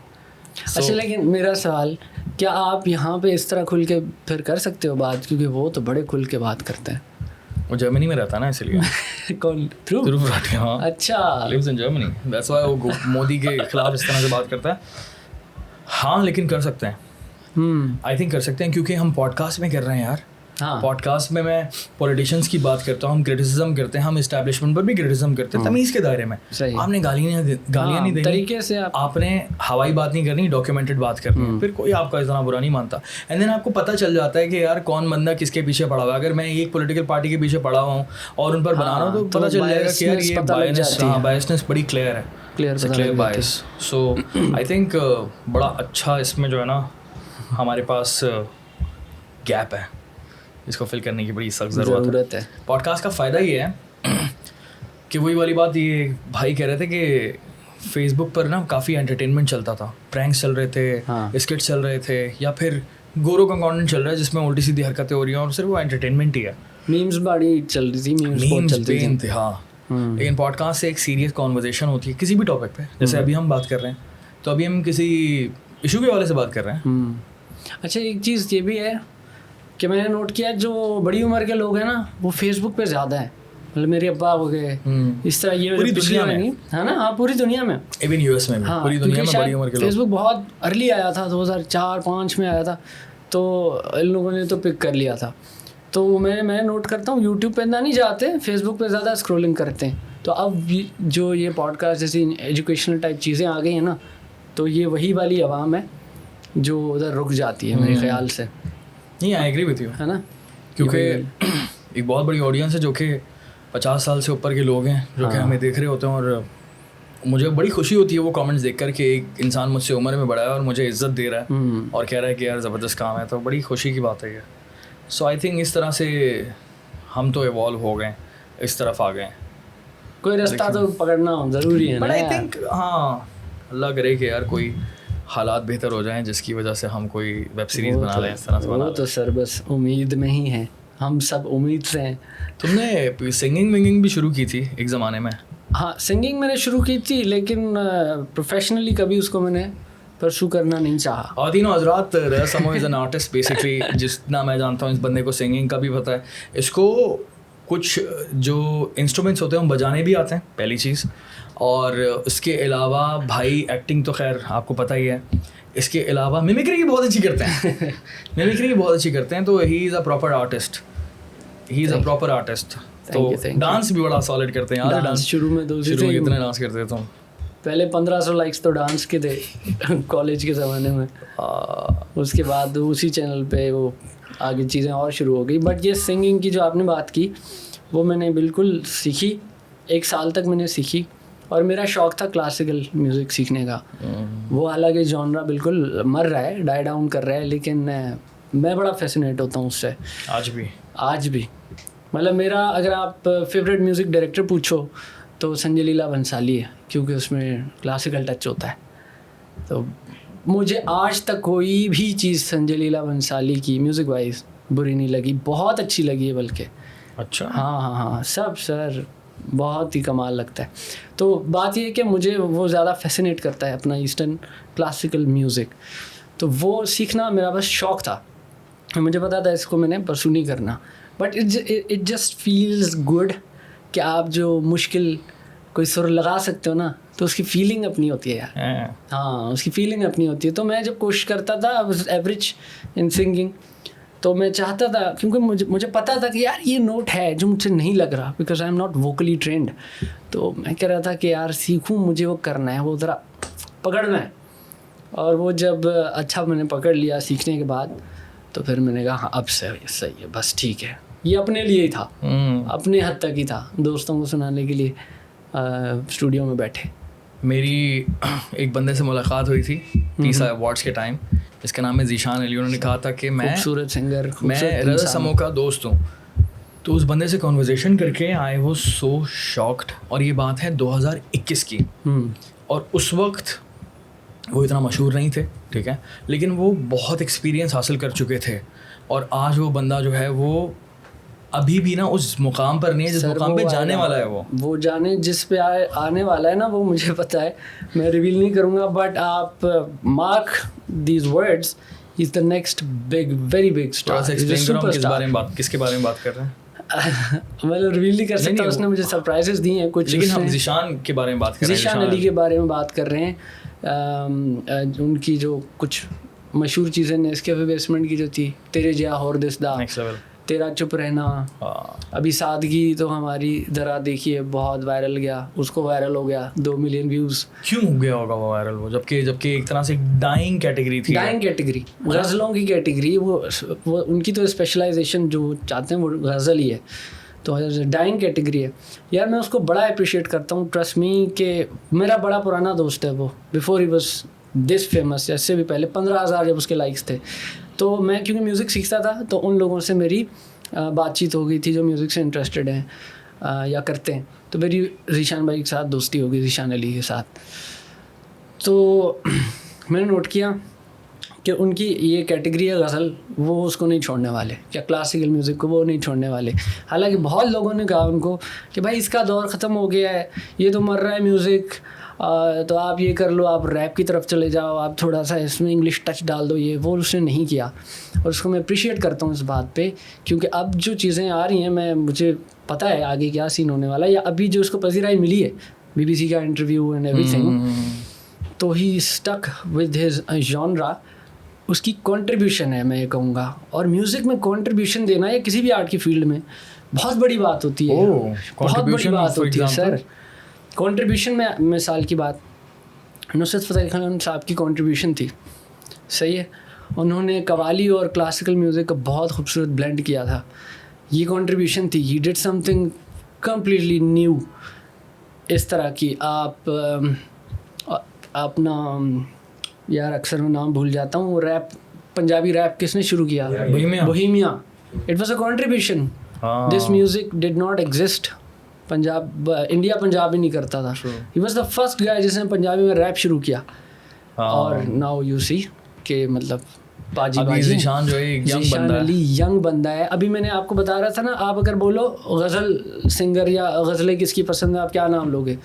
अच्छा लेकिन मेरा सवाल, क्या आप यहाँ पे इस तरह खुल के फिर कर सकते हो बात, क्योंकि वो तो बड़े खुल के बात करते हैं। वो जर्मनी में रहता है ना, इसलिए। कौन? ध्रुव राठी? हाँ अच्छा, lives in Germany, that's why वो मोदी के खिलाफ इस तरह से बात करता है। हाँ लेकिन कर सकते हैं, आई थिंक कर सकते हैं, क्योंकि हम पॉडकास्ट में कर रहे हैं यार। पॉडकास्ट में मैं पॉलिटिशियंस की बात करता हूँ, हम क्रिटिसिज्म करते हैं, हम एस्टैब्लिशमेंट पर भी क्रिटिसिज्म करते हैं तमीज़ के दायरे में। आपने गालियाँ नहीं देनी, तरीके से आपने हवाई बात नहीं करनी, डॉक्यूमेंटेड बात करनी है, फिर कोई आपका इतना बुरा नहीं मानता। एंड देन आपको पता चल जाता है कि यार कौन बंदा किसके पीछे पड़ा हुआ है। अगर मैं एक पॉलिटिकल पार्टी के पीछे पड़ा हुआ हूँ और उन पर बना रहा हूँ तो पता चल जाएगा कि यार ये बायसनेस बड़ी क्लियर है, clear bias. So I think बड़ा अच्छा इसमें जो है ना हमारे पास गैप है, इसको फिल करने की बड़ी सख्त ज़रूरत है। पॉडकास्ट का फ़ायदा ये है कि वही वाली बात, ये भाई कह रहे थे कि फेसबुक पर ना काफ़ी एंटरटेनमेंट चलता था, प्रैंक्स चल रहे थे, स्किट्स चल रहे थे, या फिर गोरों का कंटेंट चल रहा है जिसमें उल्टी सीधी हरकतें हो रही हैं और सिर्फ वो एंटरटेनमेंट ही है। मीम्स बड़ी चल रही थी, मीम्स चलती थी। हाँ लेकिन पॉडकास्ट से एक सीरियस कॉन्वर्जेशन होती है किसी भी टॉपिक पे, जैसे अभी हम बात कर रहे हैं, तो अभी हम किसी इशू के हवाले से बात कर रहे हैं। अच्छा एक चीज़ ये भी है कि मैंने नोट किया, जो बड़ी उम्र के लोग हैं ना वो फेसबुक पे ज़्यादा है, मतलब मेरे अब्बा हो गए इस तरह, ये पूरी दुनिया में है ना। हाँ पूरी दुनिया में, इवन यूएस में भी, पूरी दुनिया में बड़ी उम्र के लोग। फेसबुक बहुत अर्ली आया था, 2004-5 में आया था, तो इन लोगों ने तो पिक कर लिया था। तो मैं नोट करता हूँ यूट्यूब पे इतना नहीं जाते, फेसबुक पे ज़्यादा स्क्रॉलिंग करते हैं। तो अब जो ये पॉडकास्ट जैसी एजुकेशनल टाइप चीज़ें आ गई हैं ना, तो ये वही वाली आवाम है जो उधर रुक जाती है मेरे ख्याल से। नहीं आई एग्री विथ यू, है ना, क्योंकि एक बहुत बड़ी ऑडियंस है जो कि 50 साल से ऊपर के लोग हैं जो कि हमें देख रहे होते हैं, और मुझे बड़ी खुशी होती है वो कमेंट्स देखकर कि एक इंसान मुझसे उम्र में बड़ा है और मुझे इज्जत दे रहा है और कह रहा है कि यार ज़बरदस्त काम है, तो बड़ी खुशी की बात है ये। सो आई थिंक इस तरह से हम तो इवॉल्व हो गए, इस तरफ आ गए, कोई रास्ता तो पकड़ना ज़रूरी है। बट आई थिंक हाँ अल्लाह करे कि यार कोई हालात बेहतर हो जाएं जिसकी वजह से हम कोई वेब सीरीज़ बना लें, इस तरह से बना। वो तो सर बस उम्मीद में ही है, हम सब उम्मीद से हैं। तुमने सिंगिंग विंगिंग भी शुरू की थी एक ज़माने में? हाँ सिंगिंग मैंने शुरू की थी, लेकिन प्रोफेशनली कभी उसको मैंने परसू करना नहीं चाहा। और तीनों हजरात रसमो इज़ एन आर्टिस्ट बेसिकली, जितना मैं जानता हूँ इस बंदे को सिंगिंग का भी पता है, इसको कुछ जो इंस्ट्रूमेंट्स होते हैं हम बजाने भी आते हैं पहली चीज़, और उसके अलावा भाई एक्टिंग तो खैर आपको पता ही है, इसके अलावा मिमिक्री की बहुत अच्छी करते हैं मिमिक्री की बहुत अच्छी करते हैं, तो he is a proper artist, he is a proper artist. तो डांस भी बड़ा सॉलिड करते हैं यार। डांस शुरू में कितने डांस करते थे तुम? पहले 1500 लाइक्स तो डांस के थे कॉलेज के ज़माने में, उसके बाद उसी चैनल पे वो आगे चीज़ें और शुरू हो गई। बट ये सिंगिंग की जो आपने बात की वो मैंने बिल्कुल सीखी, 1 साल तक मैंने सीखी, और मेरा शौक़ था क्लासिकल म्यूज़िक सीखने का। वो हालांकि जॉनरा बिल्कुल मर रहा है, डाई डाउन कर रहा है, लेकिन मैं बड़ा फैसिनेट होता हूँ उससे आज भी। मतलब मेरा अगर आप फेवरेट म्यूज़िक डायरेक्टर पूछो तो संजय लीला बंसाली है, क्योंकि उसमें क्लासिकल टच होता है। तो मुझे आज तक कोई भी चीज़ संजय लीला बंसाली की म्यूज़िक वाइज बुरी नहीं लगी, बहुत अच्छी लगी है बल्कि। अच्छा हाँ सब सर बहुत ही कमाल लगता है। तो बात ये है कि मुझे वो ज़्यादा फैसिनेट करता है अपना ईस्टर्न क्लासिकल म्यूज़िक, तो वो सीखना मेरा बस शौक़ था, मुझे पता था इसको मैंने परसू नहीं करना। But it just feels good कि आप जो मुश्किल कोई सुर लगा सकते हो ना, तो उसकी फीलिंग अपनी होती है यार। हाँ उसकी फीलिंग अपनी होती है। तो मैं जब कोशिश करता था, I was average in singing, तो मैं चाहता था, क्योंकि मुझे पता था कि यार ये नोट है जो मुझसे नहीं लग रहा, because I am not vocally trend. तो मैं कह रहा था कि यार सीखूं, मुझे वो करना है, वो ज़रा पकड़ना है। और वो जब अच्छा मैंने पकड़ लिया सीखने के बाद, तो फिर मैंने कहा हाँ अब सही है, बस ठीक है। ये अपने लिए ही था, अपने हद तक ही था, दोस्तों को सुनाने के लिए स्टूडियो में बैठे। मेरी एक बंदे से मुलाकात हुई थी तीसा अवार्ड्स के टाइम, जिसका नाम है ज़ीशान अली। उन्होंने कहा था कि मैं खूबसूरत सिंगर, मैं रज़ा समो का दोस्त हूँ। तो उस बंदे से कॉन्वर्जेशन करके आई वाज सो शॉक्ड। और ये बात है 2021 की। और उस वक्त वो इतना मशहूर नहीं थे, ठीक है, लेकिन वो बहुत एक्सपीरियंस हासिल कर चुके थे। और आज वो बंदा जो है वो अभी भी ना उस मुकाम पर नहीं है जिस मुकाम पे जाने वाला है। वो जाने जिस पे आने वाला है ना, वो मुझे पता है, मैं रिवील नहीं करूँगा, बट आप mark these words, he is the next big, very big star. किसके बारे में बात कर रहे हैं? मतलब रिवील नहीं कर सकता, उसने मुझे सरप्राइजेस दिए हैं कुछ। लेकिन हम ज़ीशान के बारे में बात कर रहे हैं, ज़ीशान अली के बारे में बात कर रहे हैं। उनकी जो कुछ मशहूर चीज़ें नेस्कैफे बेसमेंट की जो थी, तेरे जिया होर दिसदा, तेरा चुप रहना, अभी सादगी तो हमारी ज़रा देखिए बहुत वायरल गया, उसको वायरल हो गया 2 मिलियन व्यूज़। क्यों हो गया होगा वो वायरल? वो जबकि एक तरह से डाइंग कैटेगरी थी, डाइंग कैटेगरी, गज़लों की कैटेगरी। वो उनकी तो स्पेशलाइजेशन जो चाहते हैं वो गज़ल ही है, तो डाइंग कैटेगरी है यार। मैं उसको बड़ा अप्रिशिएट करता हूँ, ट्रस्ट मी, कि मेरा बड़ा पुराना दोस्त है वो, before he was this famous, इससे भी पहले 15,000 जब उसके लाइक्स थे। तो मैं क्योंकि म्यूज़िक सीखता था, तो उन लोगों से मेरी बातचीत हो गई थी जो म्यूज़िक से इंटरेस्टेड हैं या करते हैं। तो मेरी ज़ीशान भाई के साथ दोस्ती हो गई, ज़ीशान अली के साथ। तो मैंने नोट किया कि उनकी ये कैटेगरी है गज़ल, वो उसको नहीं छोड़ने वाले, या क्लासिकल म्यूज़िक को वो नहीं छोड़ने वाले। हालांकि बहुत लोगों ने कहा उनको कि भाई इसका दौर ख़त्म हो गया है, ये तो मर रहा है म्यूज़िक, तो आप ये कर लो, आप रैप की तरफ चले जाओ, आप थोड़ा सा इसमें इंग्लिश टच डाल दो। ये वो उसने नहीं किया, और उसको मैं अप्रिशिएट करता हूँ इस बात पे, क्योंकि अब जो चीज़ें आ रही हैं, मुझे पता है आगे क्या सीन होने वाला है। या अभी जो उसको पजीराई मिली है BBC का इंटरव्यू एंड एवरीथिंग, तो ही स्टक विद हिज जॉनरा, उसकी कंट्रीब्यूशन है, मैं ये कहूँगा। और म्यूज़िक में कंट्रीब्यूशन देना या किसी भी आर्ट की फील्ड में बहुत बड़ी बात होती है, बहुत बड़ी बात होती है सर। कंट्रीब्यूशन में मिसाल की बात, नुसरत फ़तेह अली खान साहब की कंट्रीब्यूशन थी, सही है। उन्होंने कवाली और क्लासिकल म्यूज़िक का बहुत खूबसूरत ब्लेंड किया था, ये कंट्रीब्यूशन थी। He did something completely new. इस तरह की आप अपना, यार अक्सर मैं नाम भूल जाता हूँ, रैप, पंजाबी रैप किसने शुरू किया? Bohemia. It was a contribution. This music did not exist. Punjab, India Punjab ही नहीं करता था। He was the first guy जिसने पंजाबी में रैप शुरू किया। और नाउ यू सी कि मतलब ज़ीशान जो है ज़ीशान अली यंग बंदा है। अभी मैंने आपको बता रहा था ना, आप अगर बोलो गज़ल सिंगर या गज़लें किसकी पसंद है, आप क्या नाम लोगे?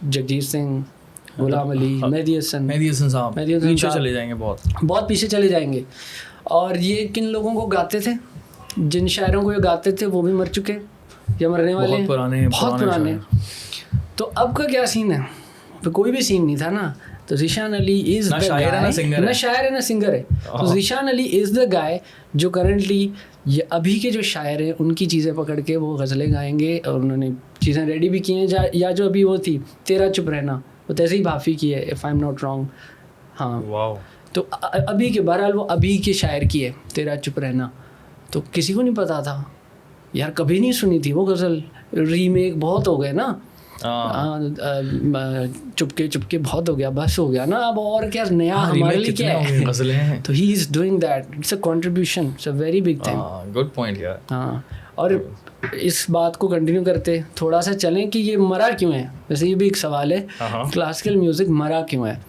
जगजीत सिंह, गुलाम अली, मेहदी हसन साहब, पीछे चले जाएंगे, बहुत पीछे चले जाएंगे। और ये किन लोगों को गाते थे, जिन शायरों को ये गाते थे वो भी मर चुके या मरने वाले, बहुत पुराने। तो अब का क्या सीन है? तो कोई भी सीन नहीं था ना। तो Zeeshan Ali is the guy, ना शायर है ना सिंगर है। तो Zeeshan Ali is the guy जो करंटली ये अभी के जो शायर हैं उनकी चीज़ें पकड़ के वो गज़लें गाएंगे, और उन्होंने चीज़ें रेडी भी की हैं। या जो अभी वो थी तेरा चुप रहना, वो तैसे ही भाफ़ी की है, if I am not wrong. हाँ, तो अभी के, बहरहाल वो अभी के शायर की है तेरा चुप रहना। तो किसी को नहीं पता था यार, कभी नहीं सुनी थी वो गज़ल। रीमेक बहुत हो गए ना, चुपके चुपके बहुत हो गया, बस हो गया ना। अब और क्या नया हमारे लिए क्या है? तो he is doing that, it's a contribution, it's a very big thing. Good point यार। हाँ, और इस बात को कंटिन्यू करते थोड़ा सा चलें कि ये मरा क्यों है। वैसे ये भी एक सवाल है, क्लासिकल म्यूज़िक मरा क्यों है?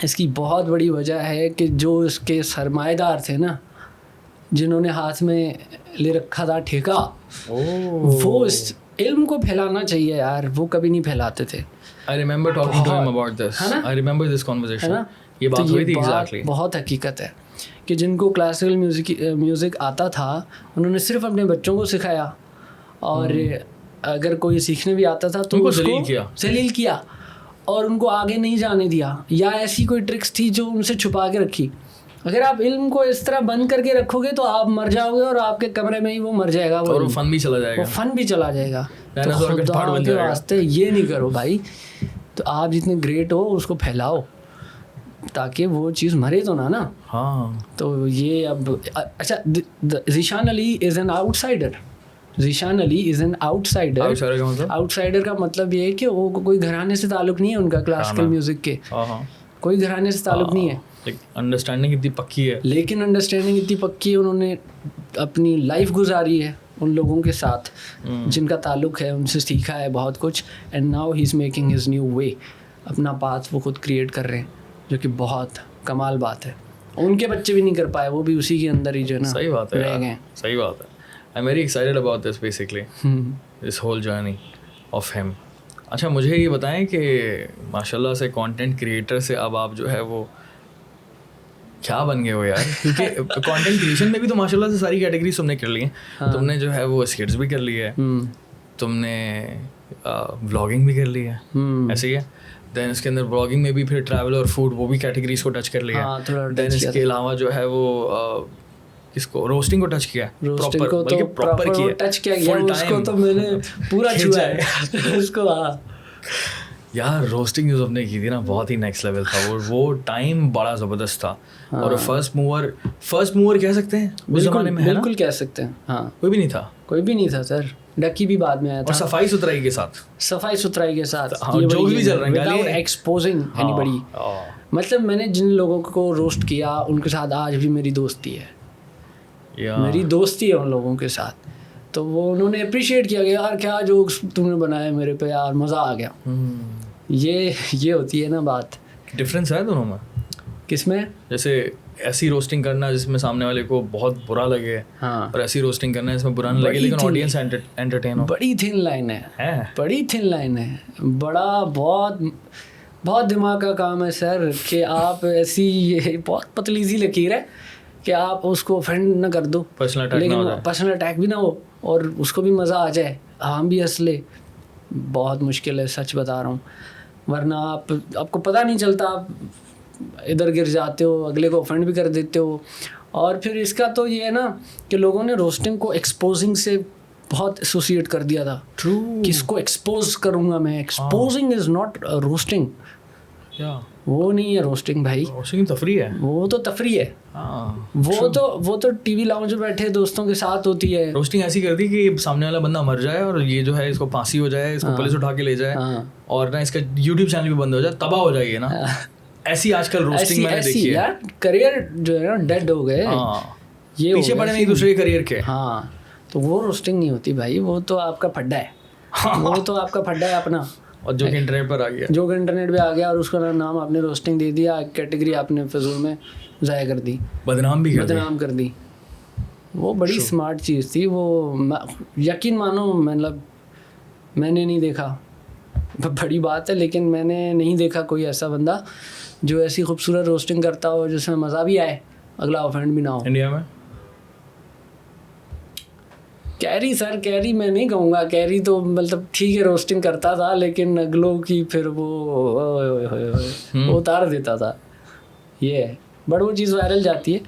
इसकी बहुत बड़ी वजह है कि जो इसके सरमाएदार थे ना, जिन्होंने हाथ में ले रखा था ठेका, वो इस इल्म को फैलाना चाहिए यार, वो कभी नहीं फैलाते थे। I remember talking to him about this. I remember this conversation. ये बात हुई थी exactly. बहुत हकीकत है कि जिनको क्लासिकल म्यूज़िक आता था, उन्होंने सिर्फ अपने बच्चों को सिखाया, और अगर कोई सीखने भी आता था तो उसको जलील किया और उनको आगे नहीं जाने दिया, या ऐसी कोई ट्रिक्स थी जो उनसे छुपा के रखी अगर आप इल्म को इस तरह बंद करके रखोगे तो आप मर जाओगे और आपके कमरे में ही वो मर जाएगा, और वो फन भी चला जाएगा, वो फन भी चला जाएगा। तो डायनासोर का पार्ट बन खुदा के जाएगा। वास्ते ये नहीं करो भाई। तो आप जितने ग्रेट हो उसको फैलाओ ताकि वो चीज़ मरे तो ना। हाँ तो ये अब अच्छा, Zeeshan Ali is an outsider. Zeeshan Ali is an outsider. Outsider का मतलब? आउटसाइडर का मतलब ये है कि वो कोई घराने से ताल्लुक़ नहीं है उनका, क्लासिकल म्यूज़िक के हाँ, कोई घराने से ताल्लुक़ नहीं है, अंडरस्टैंडिंग इतनी पक्की है, लेकिन अंडरस्टैंडिंग इतनी पक्की है, उन्होंने अपनी लाइफ गुजारी है उन लोगों के साथ जिनका ताल्लुक़ है, उनसे सीखा है बहुत कुछ। And now he is making his new way, अपना पाथ वो खुद क्रिएट कर रहे हैं, जो कि बहुत कमाल बात है। उनके बच्चे भी नहीं कर पाए, वो भी उसी के अंदर ही जो है ना सही बात है रह यार, गए। सही बात है। I am very excited about this basically, this whole journey of him. अच्छा मुझे ये बताएं कि माशाल्लाह से कंटेंट क्रिएटर से अब आप जो है वो क्या बन गए हो यार? क्योंकि कंटेंट क्रिएशन में भी तो माशाल्लाह से सारी कैटेगरीज तुमने कर ली हैं। तुमने जो है वो स्किट्स भी कर ली है, तुमने व्लॉगिंग भी कर ली है, ऐसे ही है। देन इसके अंदर व्लॉगिंग में भी फिर ट्रैवल और फूड वो भी कैटेगरीज को टच कर लिया। देन इसके अलावा जो है वो किसको रोस्टिंग को टच किया, रोस्टिंग को तो प्रॉपर टच किया गया, उसको तो मैंने पूरा छुआ है उसको। हाँ यार रोस्टिंग जो आपने की थी ना बहुत ही नेक्स्ट लेवल था, वो टाइम बड़ा ज़बरदस्त था। और फर्स्ट मूवर कह सकते हैं उस ज़माने में, है ना? बिल्कुल कह सकते हैं। हाँ कोई भी नहीं था, कोई भी नहीं था सर। डकी भी बाद में आया था, और सफाई सुथराई के साथ, हाँ, जो भी चल रहा है विदाउट एक्सपोजिंग एनीबॉडी। मतलब मैंने जिन लोगों को रोस्ट किया उनके साथ आज भी मेरी दोस्ती है, मेरी दोस्ती है उन लोगों के साथ। तो वो उन्होंने अप्रिशिएट किया कि यार क्या जोक्स तुमने बनाए मेरे पे, यार मज़ा आ गया। ये होती है ना बात। डिफरेंस है दोनों में? किसमें? जैसे ऐसी रोस्टिंग करना जिसमें सामने वाले को बहुत बुरा लगे, हाँ, और ऐसी रोस्टिंग करना जिसमें बुरा नहीं लगे लेकिन ऑडियंस एंटरटेन हो। बड़ी थिन लाइन है, बड़ी थिन लाइन है। बड़ा बहुत दिमाग का काम है सर कि आप ऐसी, ये बहुत पतली सी लकीर है कि आप उसको ऑफेंड ना कर दो, लेकिन पर्सनल अटैक भी ना हो और उसको भी मज़ा आ जाए, हम भी हंस ले। बहुत मुश्किल है, सच बता रहा हूँ। वरना आपको पता नहीं चलता, आप इधर गिर जाते हो, अगले को ऑफेंड भी कर देते हो। और फिर इसका तो ये है ना कि लोगों ने रोस्टिंग को एक्सपोजिंग से बहुत एसोसिएट कर दिया था। ट्रू, किसको एक्सपोज करूँगा मैं? Exposing is not roasting. वो नहीं है रोस्टिंग भाई, रोस्टिंग तफरीह है, वो तो तफरीह है। वो तो टीवी लाउंज में बैठे दोस्तों के साथ होती है। रोस्टिंग ऐसी कर दी कि सामने वाला बंदा मर जाए और ये जो है इसको फांसी हो जाए, इसको पुलिस उठा के ले जाए, और ना इसका यूट्यूब चैनल भी बंद हो जाए, तबाह हो जाएगी ना। ऐसी आजकल रोस्टिंग मैंने देखी है यार। करियर जो है ना डेड हो गए, ये पीछे पड़े नहीं दूसरे करियर के। हाँ, तो वो रोस्टिंग नहीं होती भाई, वो तो आपका फड्डा है। वो तो आपका फड्डा है अपना, और जो कि इंटरनेट पर आ गया, जो कि इंटरनेट पे आ गया और उसका नाम आपने रोस्टिंग दे दिया, कैटेगरी आपने फजूल में ज़ाया कर दी, बदनाम कर दी। वो बड़ी स्मार्ट चीज़ थी वो, यकीन मानो। मतलब मैंने नहीं देखा, बड़ी बात है, लेकिन मैंने नहीं देखा कोई ऐसा बंदा जो ऐसी खूबसूरत रोस्टिंग करता हो जिसमें मज़ा भी आए, अगला ऑफेंड भी ना हो। इंडिया में कैरी सर, कैरी मैं नहीं कहूँगा, कैरी तो मतलब ठीक है रोस्टिंग करता था, लेकिन अगलों की फिर वो उतार देता था। ये है, बट वो चीज़ वायरल जाती है,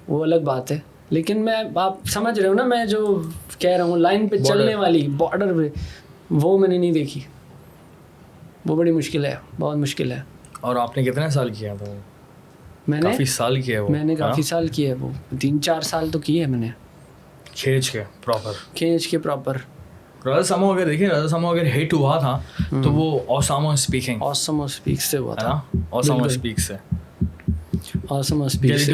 वो अलग बात है। लेकिन मैं, आप समझ रहे हो ना मैं जो कह रहा हूँ, लाइन पे चलने वाली, बॉर्डर पे, वो मैंने नहीं देखी। वो बड़ी मुश्किल है, बहुत मुश्किल है। और आपने कितने साल किया था? मैंने काफ़ी साल किया वो। मैंने काफ़ी साल किया है वो, 3-4 साल तो किए है मैंने, खींच के प्रॉपर। राजा सामो अगर देखिए, राजा सामो अगर हिट हुआ था तो वो ऑसामो स्पीक्स से हुआ था, ऑसामो स्पीक्स से। Awesome speaks.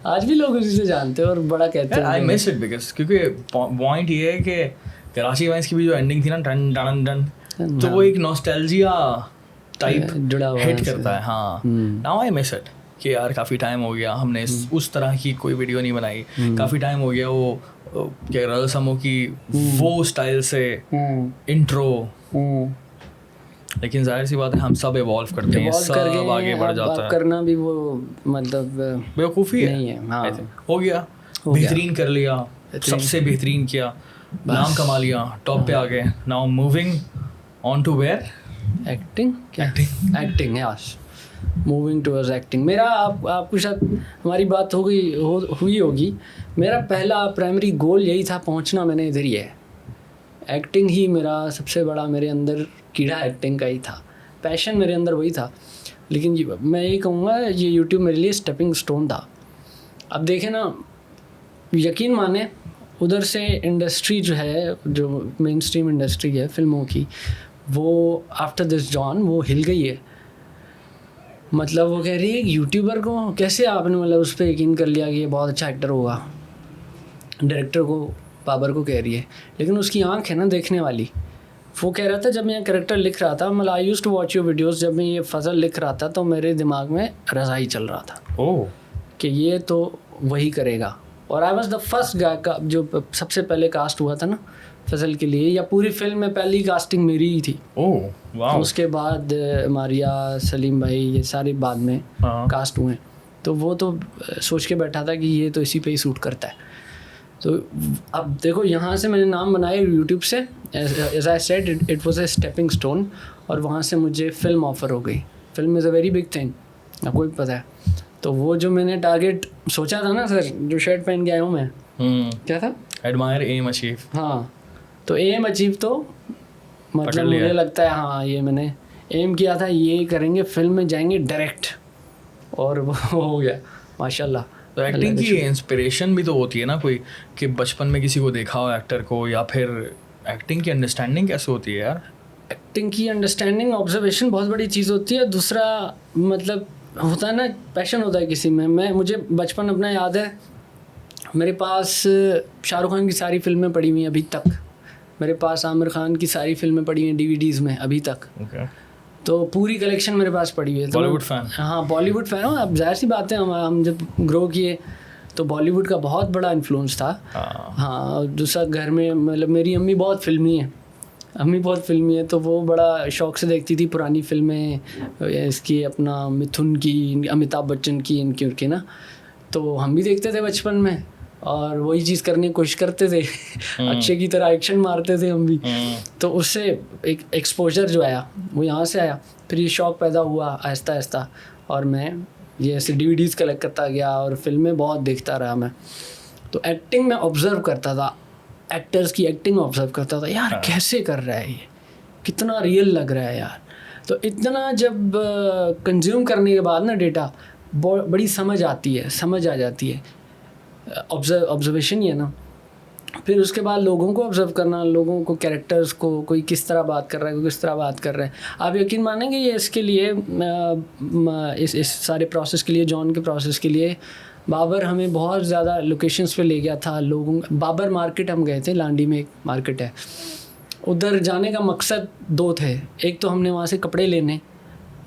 आज भी लोग उसी से जानते हैं और बड़ा कहते हैं। I miss it because क्योंकि पॉइंट ये है कि कराची वाइन्स की भी जो एंडिंग थी ना, टन टन टन, तो वो एक नॉस्टैल्जिया टाइप हिट करता है। हाँ, नाउ आई मिस इट कि यार काफ़ी टाइम हो गया हमने उस तरह की कोई वीडियो नहीं बनाई, काफ़ी टाइम हो गया वो क्या राजा सामो की वो स्टाइल से इंट्रो। लेकिन जाहिर सी बात है हम सब इवॉल्व करते हैं, सब आगे बढ़ जाता है। करना भी वो मतलब बेवकूफ़ी नहीं है। हाँ, हो गया, बेहतरीन कर लिया, सबसे बेहतरीन किया, नाम कमा लिया, टॉप पे आ गए। Now moving on to where acting क्या acting yes moving towards acting. मेरा आपके साथ हमारी बात हुई होगी। मेरा पहला प्राइमरी गोल यही था, पहुंचना मैंने इधर ही है। एक्टिंग ही मेरा सबसे बड़ा, मेरे अंदर कीड़ा एक्टिंग का ही था, पैशन मेरे अंदर वही था। लेकिन मैं यही कहूँगा ये यूट्यूब मेरे लिए स्टेपिंग स्टोन था। अब देखें ना, यकीन माने उधर से इंडस्ट्री जो है, जो मेन स्ट्रीम इंडस्ट्री है फिल्मों की, वो आफ्टर दिस जॉन वो हिल गई है। मतलब वो कह रही है यूट्यूबर को कैसे आपने मतलब उस पर यकीन कर लिया कि ये बहुत अच्छा एक्टर होगा। डायरेक्टर को, बाबर को कह रही है, लेकिन उसकी आंख है ना देखने वाली। वो कह रहा था जब मैं कैरेक्टर लिख रहा था, मतलब I used to watch your videos, जब मैं ये फजल लिख रहा था तो मेरे दिमाग में रज़ाई चल रहा था ओह कि ये तो वही करेगा। और आई वॉज द फर्स्ट गाय का जो सबसे पहले कास्ट हुआ था ना फजल के लिए, या पूरी फिल्म में पहली कास्टिंग मेरी ही थी। ओह वाह। उसके बाद मारिया, सलीम भाई, ये सारे बाद में कास्ट हुए। तो वो तो सोच के बैठा था कि ये तो इसी पे ही सूट करता है। तो अब देखो यहाँ से मैंने नाम बनाया यूट्यूब से, as I said it was a stepping stone. और वहाँ से मुझे फिल्म ऑफर हो गई। Film is a very big thing, आपको भी पता है। तो वो जो मैंने टारगेट सोचा था ना सर, जो शर्ट पहन के आया हूँ मैं, क्या था, एडमायर एम अचीव। हाँ, तो एम अचीव तो मतलब मुझे लगता है हाँ ये मैंने एम किया था, ये करेंगे, फिल्म में जाएंगे डायरेक्ट, और वो हो गया माशाल्लाह। तो एक्टिंग की इंस्पिरेशन भी तो होती है ना कोई, कि बचपन में किसी को देखा हो एक्टर को, या फिर एक्टिंग की अंडरस्टैंडिंग कैसे होती है यार? एक्टिंग की अंडरस्टैंडिंग, ऑब्जर्वेशन बहुत बड़ी चीज़ होती है। दूसरा मतलब होता है ना, पैशन होता है किसी में। मुझे बचपन अपना याद है, मेरे पास शाहरुख खान की सारी फिल्में पड़ी हुई हैं अभी तक, मेरे पास आमिर खान की सारी फिल्में पड़ी हुई हैं DVDs में अभी तक। तो पूरी कलेक्शन मेरे पास पड़ी हुई है। बॉलीवुड फैन? हाँ, बॉलीवुड फ़ैन हूँ। अब जाहिर सी बात है, हम जब ग्रो किए तो बॉलीवुड का बहुत बड़ा इन्फ्लुएंस था। हाँ, दूसरा घर में मतलब मेरी अम्मी बहुत फिल्मी है, तो वो बड़ा शौक़ से देखती थी पुरानी फिल्में, इसकी अपना मिथुन की, अमिताभ बच्चन की, इनकी ना। तो हम भी देखते थे बचपन में और वही चीज़ करने की कोशिश करते थे। अक्षय की तरह एक्शन मारते थे हम भी। तो उससे एक एक्सपोजर जो आया वो यहाँ से आया। फिर ये शौक़ पैदा हुआ आहिस्ता आहिस्ता, और मैं ये ऐसे DVDs कलेक्ट करता गया और फिल्में बहुत देखता रहा मैं। तो एक्टिंग में ऑब्ज़र्व करता था, एक्टर्स की एक्टिंग ऑब्ज़र्व करता था, यार कैसे कर रहा है ये, कितना रियल लग रहा है यार। तो इतना जब कंज्यूम करने के बाद ना डेटा, बड़ी समझ आती है, समझ आ जाती है। ऑब्जर्वेशन ही है ना। फिर उसके बाद लोगों को ऑब्जर्व करना, लोगों को, कैरेक्टर्स को, कोई किस तरह बात कर रहा है, कोई किस तरह बात कर रहा है। आप यकीन मानेंगे ये इसके लिए, इस सारे प्रोसेस के लिए, जॉन के प्रोसेस के लिए बाबर हमें बहुत ज़्यादा लोकेशंस पे ले गया था। बाबर मार्केट हम गए थे, लांडी में एक मार्केट है, उधर जाने का मकसद 2 थे। एक तो हमने वहाँ से कपड़े लेने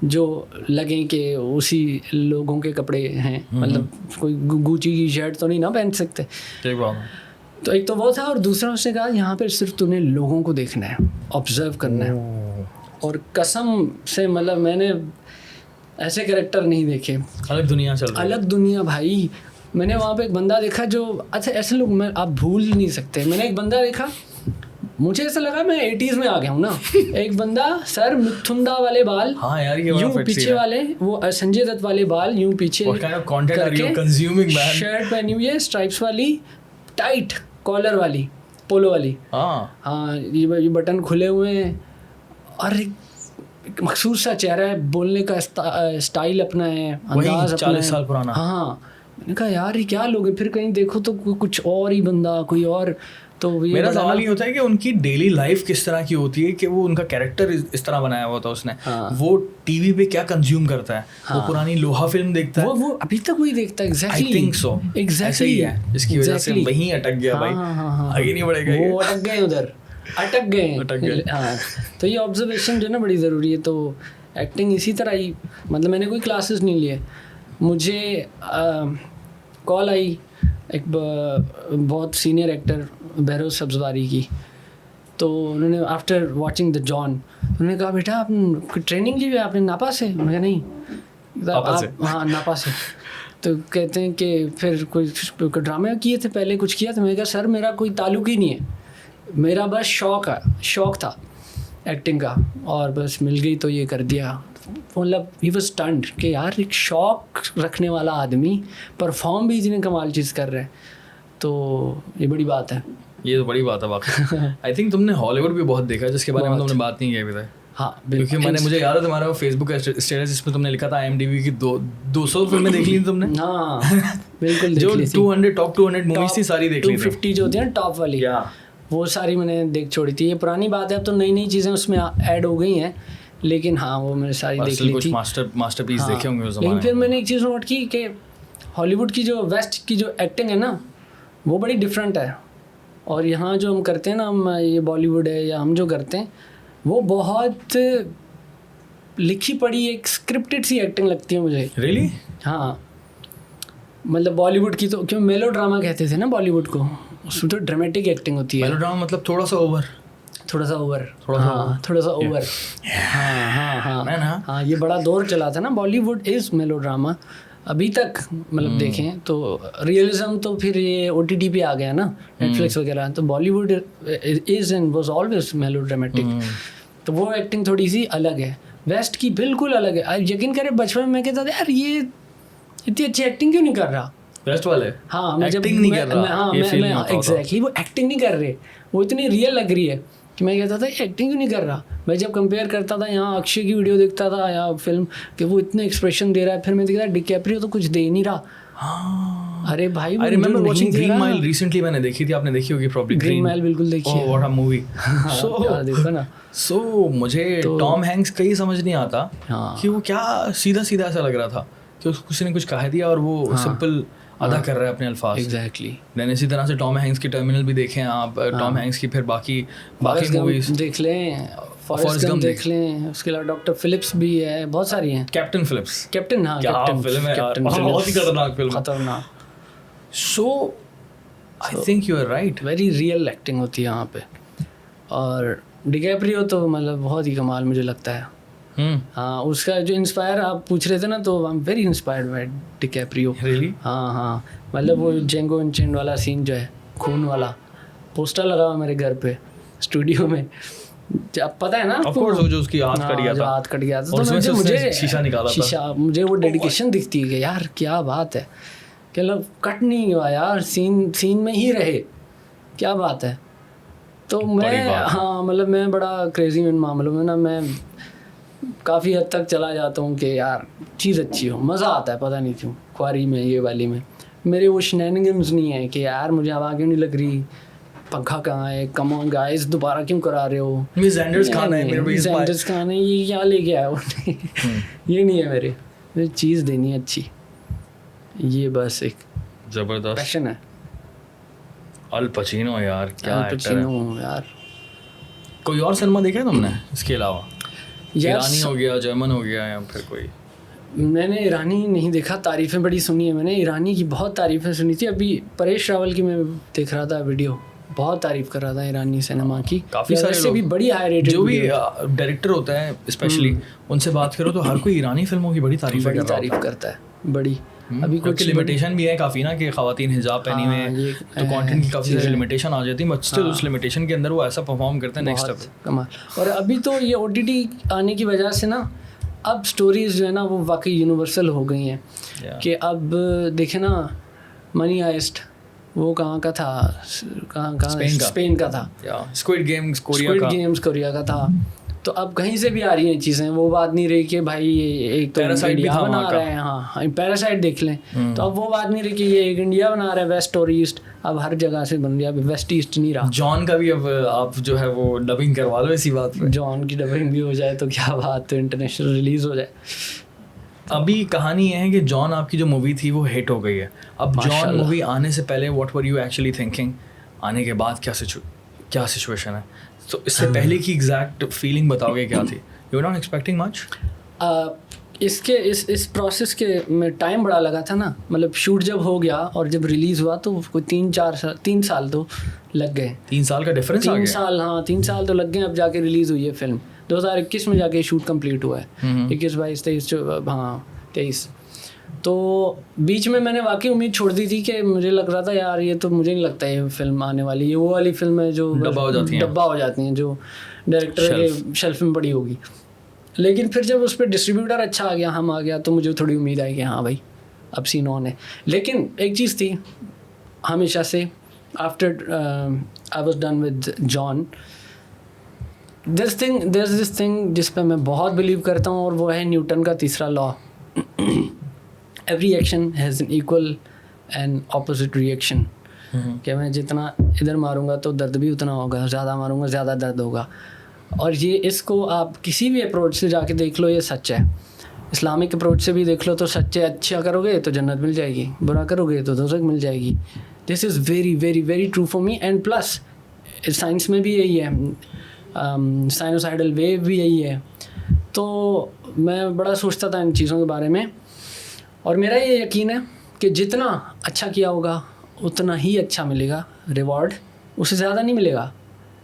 जो लगे कि उसी लोगों के कपड़े हैं, मतलब कोई गुची की शर्ट तो नहीं ना पहन सकते। ठीक बात है। तो एक तो वो था, और दूसरा उसने कहा यहाँ पे सिर्फ तूने लोगों को देखना है, ऑब्जर्व करना है। और कसम से मतलब मैंने ऐसे कैरेक्टर नहीं देखे, अलग दुनिया चल रही है। अलग दुनिया भाई। मैंने वहाँ पे एक बंदा देखा जो, अच्छा ऐसे लोग आप भूल नहीं सकते। मैंने एक बंदा देखा, मुझे ऐसा लगा मैं 80s में आ गया हूँ ना। एक बंदा, सर मिथुंदा वाले बाल, हाँ यार ये यूं पीछे वाले, वो संजय दत्त वाले बाल यूं पीछे करके, शर्ट पहनी हुई है स्ट्राइप्स वाली, टाइट कॉलर वाली, पोलो वाली, हाँ ये बटन खुले हुए हैं, और एक मखसूस सा चेहरा है, बोलने का स्टाइल अपना है, अंदाज अपना 40 साल पुराना। हाँ, मैंने कहा यार ये क्या लोग हैं। फिर कहीं देखो तो कुछ और ही बंदा, कोई और। तो मेरा सवाल ये होता है कि उनकी डेली लाइफ किस तरह की होती है, कि वो उनका कैरेक्टर इस तरह बनाया हुआ था उसने। वो टीवी पे क्या कंज्यूम करता है? वो पुरानी लोहा फिल्म देखता है, वो अभी तक वही देखता है। एग्जैक्टली, आई थिंक सो, ऐसा ही है, इसकी वजह से वहीं अटक गया भाई, आगे नहीं बढ़ेगा, वो अटक गए उधर, अटक गए। हाँ, तो ये ऑब्जर्वेशन जो है ना बड़ी ज़रूरी है। तो एक्टिंग इसी तरह ही, मतलब मैंने कोई क्लासेस नहीं लिए, मुझे कॉल आई एक बहुत सीनियर एक्टर बहरोज सब्जवारी की। तो उन्होंने आफ्टर वाचिंग द जॉन उन्होंने कहा बेटा आप ट्रेनिंग ली है आपने नापा से? मैं कहा नहीं, हाँ नापा से। तो कहते हैं कि फिर कोई ड्रामे किए थे पहले, कुछ किया था? मैंने कहा सर मेरा कोई ताल्लुक ही नहीं है, मेरा बस शौक़ था। एक्टिंग का, और बस मिल गई तो ये कर दिया। मतलब ही वाज स्टन्ड कि यार एक शौक रखने वाला आदमी परफॉर्म भी इतनी कमाल चीज़ कर रहा है, तो ये बड़ी बात है। ये तो बड़ी बात है वाकई। आई थिंक तुमने हॉलीवुड भी बहुत देखा है, जिसके बारे में तुमने बात नहीं की अभी तक। हाँ क्योंकि मुझे याद है तुम्हारा फेसबुक का स्टेटस जिसमें तुमने लिखा था IMDb की 200 फिल्में देख ली तुमने। हाँ बिल्कुल जो 200 टॉप 200 मूवीज थी सारी देख ली। 250 जो होती है ना टॉप वाली, वो सारी मैंने देख छोड़ी थी। ये पुरानी बात है, अब तो नई नई चीज़ें उसमें ऐड हो गई हैं, लेकिन हाँ वो मैंने सारी देख ली थी। मास्टरपीस देखे होंगे उस ज़माने लेकिन फिर मैंने एक चीज़ नोट की कि हॉलीवुड की जो वेस्ट की जो एक्टिंग है ना, वो बड़ी डिफरेंट है, और यहाँ जो हम करते हैं ना, हम ये बॉलीवुड है या हम जो करते हैं, वो बहुत लिखी पढ़ी एक स्क्रिप्टेड सी एक्टिंग लगती है मुझे। रियली? हाँ, मतलब बॉलीवुड की तो क्यों मेलो ड्रामा कहते थे ना बॉलीवुड को, उसमें तो ड्रामेटिक एक्टिंग होती है। मेलो ड्रामा मतलब थोड़ा सा ओवर। थोड़ा सा ओवर। हाँ, ये बड़ा दौर चला था ना, बॉलीवुड इज़ मेलो ड्रामा अभी तक। मतलब देखें तो रियलिज्म तो फिर ये OTT पे आ गया ना, नेटफ्लिक्स वगैरह, तो Bollywood is and was always मेलो ड्रामेटिक। तो वो एक्टिंग थोड़ी सी अलग है, वेस्ट की बिल्कुल अलग है। आप यकीन करें, बचपन में मैं कहता था यार ये इतनी अच्छी एक्टिंग क्यों नहीं कर रहा वेस्ट वाले। हाँ, मैं एक्टिंग नहीं कर रहा। हाँ, मैं एग्जैक्टली, वो एक्टिंग नहीं कर रहे, वो इतनी रियल लग रही है कि मैं कहता था एक्टिंग क्यों नहीं कर रहा। मैं जब कंपेयर करता था, यहाँ अक्षय की वीडियो देखता था या फिल्म कि वो इतने एक्सप्रेशन दे रहा है, फिर मैं देखता डिकैप्रियो तो कुछ दे ही नहीं रहा। हाँ, अरे भाई, I remember watching green mile recently, मैंने देखी थी, आपने देखी होगी प्रॉब्ली। ग्रीन माइल बिल्कुल देखी है। What a movie. सो देखो ना, सो मुझे टॉम हैंक्स का ही समझ नहीं आता कि वो क्या सीधा सीधा ऐसा लग रहा था कि किसी ने कुछ कह दिया और वो सिंपल अदा कर रहा है अपने अल्फाज। एग्जैक्टली। देन इसी तरह से टॉम हैंक्स की टर्मिनल भी देखें आप, टॉम हैंक्स की फिर बाकी मूवीज देख लें, फॉरेस्ट गंप देख लें, उसके अलावा डॉक्टर फिलिप्स भी है, बहुत सारी हैं। कैप्टन फिलिप्स, कैप्टन, हाँ, क्या फिल्म है यार, बहुत ही खतरनाक फिल्म, खतरनाक। So I think you are right, very real acting होती है यहाँ पे। और डिकैप्रियो तो मतलब बहुत ही कमाल मुझे लगता है। हाँ, उसका जो इंस्पायर आप पूछ रहे थे ना, तो आई am very inspired by DiCaprio. Really? हाँ, मतलब वो जेंगो अनचेन्ड वाला सीन जो है, खून वाला, पोस्टर लगा हुआ मेरे घर पे स्टूडियो में, अब पता है ना आपको? ऑफ कोर्स, जो उसकी हाथ कट गया था, हाथ कट गया था, तो मुझे शीशा निकाला था, मुझे वो डेडिकेशन दिखती है कि यार क्या बात है, कि मतलब कट नहीं हुआ यार, सीन में ही रहे, क्या बात है। तो मैं, हाँ, मतलब मैं बड़ा क्रेजी इन मामलों में ना, मैं काफ़ी हद तक चला जाता हूँ कि यार चीज़ अच्छी हो, मज़ा आता है, पता नहीं क्यों। ख्वारी में, ये वाली में मेरे वो शेनैनिगन्स नहीं है कि यार मुझे हवा क्यों नहीं लग रही, पंखा कहाँ है, कम ऑन गाइस, दोबारा क्यों करा रहे हो, सैंडर्स खाना है, सैंडर्स खाना है, ये क्या लेके आया वो ये नहीं है मेरे चीज़ देनी है अच्छी, ये बस एक ज़बरदस्त पैशन है। अल पचिनो यार, क्या एक्टर है यार। कोई और सिनेमा देखा है तुमने इसके अलावा? ईरानी हो गया, जर्मन हो गया, या फिर कोई? मैंने ईरानी नहीं देखा, तारीफ़ें बड़ी सुनी है मैंने, ईरानी की बहुत तारीफ़ें सुनी थी। अभी परेश रावल की मैं देख रहा था वीडियो, बहुत तारीफ़ कर रहा था ईरानी सिनेमा की, काफ़ी सारे लोग भी बड़ी हाई रेटेड, जो भी डायरेक्टर होता है स्पेशली, उनसे बात करो तो हर कोई ईरानी फिल्मों की बड़ी तारीफ़ करता है, बड़ी। अभी कुछ लिमिटेशन भी है काफ़ी ना, कि ख़वातीन हिजाब पहनी हुए, तो कंटेंट की काफ़ी सारी लिमिटेशन आ जाती है, बट स्टिल उस लिमिटेशन के अंदर वो ऐसा परफॉर्म करते हैं नेक्स्ट लेवल, कमाल। और अभी तो ये OTT आने की वजह से ना, अब स्टोरीज जो है ना वो वाकई यूनिवर्सल हो गई हैं। कि अब देखे ना, मनी हाइस्ट वो कहाँ का था, कहाँ स्पेन का था, स्क्विड गेम्स कोरिया का था। तो अब कहीं से भी आ रही हैं चीज़ें, वो बात नहीं रही कि भाई एक तो इंडिया बना रहा है, हाँ पैरासाइट देख लें, तो अब वो बात नहीं रही कि ये एक इंडिया बना रहा है, वेस्ट और ईस्ट, अब हर जगह से बन रहा है, वेस्ट ईस्ट नहीं रहा। जॉन का भी अब आप जो है वो डबिंग करवा लो इसी बात पे, जॉन की डबिंग भी हो जाए तो क्या बात, तो इंटरनेशनल रिलीज़ हो जाए। अभी कहानी ये है कि जॉन आपकी जो मूवी थी वो हिट हो गई है। अब जॉन मूवी आने से पहले what were you actually thinking, आने के बाद क्या सिचुएशन है, तो इससे पहले की एग्जैक्ट फीलिंग बताओगे क्या थी? You are not expecting much? इसके इस प्रोसेस के में टाइम बड़ा लगा था ना, मतलब शूट जब हो गया और जब रिलीज़ हुआ तो कोई 3 साल तो लग गए। 3 साल का डिफरेंस आ गया? 3 साल, हाँ 3 साल तो लग गए, अब जाके रिलीज़ हुई है फिल्म। 2021 में जाके शूट कंप्लीट हुआ है, 21, 22, 23, हाँ 23। तो बीच में मैंने वाकई उम्मीद छोड़ दी थी कि मुझे लग रहा था यार ये तो मुझे नहीं लगता ये फिल्म आने वाली, ये वो वाली फिल्म है जो डब्बा हो जाती हैं जो डायरेक्टर के शेल्फ में पड़ी होगी। लेकिन फिर जब उस पर डिस्ट्रीब्यूटर अच्छा आ गया, हम आ गया, तो मुझे थोड़ी उम्मीद आई कि हाँ भाई अब सीन ऑन है। लेकिन एक चीज़ थी हमेशा से, after I was done with John, there's this thing जिस पे मैं बहुत बिलीव करता हूँ, और वो है न्यूटन का तीसरा law. Every action has an equal and opposite reaction. कि मैं जितना इधर मारूंगा तो दर्द भी उतना होगा, ज़्यादा मारूंगा ज़्यादा दर्द होगा। और ये इसको आप किसी भी अप्रोच से जाके देख लो, ये सच है। इस्लामिक अप्रोच से भी देख लो तो सच है, अच्छा करोगे तो जन्नत मिल जाएगी, बुरा करोगे तो दोज़ख मिल जाएगी। This is very very very true for me. And plus science में भी यही है, साइनोसाइडल वेव भी यही है। तो मैं बड़ा सोचता था इन चीज़ों के बारे में, और मेरा ये यकीन है कि जितना अच्छा किया होगा उतना ही अच्छा मिलेगा रिवॉर्ड, उससे ज़्यादा नहीं मिलेगा।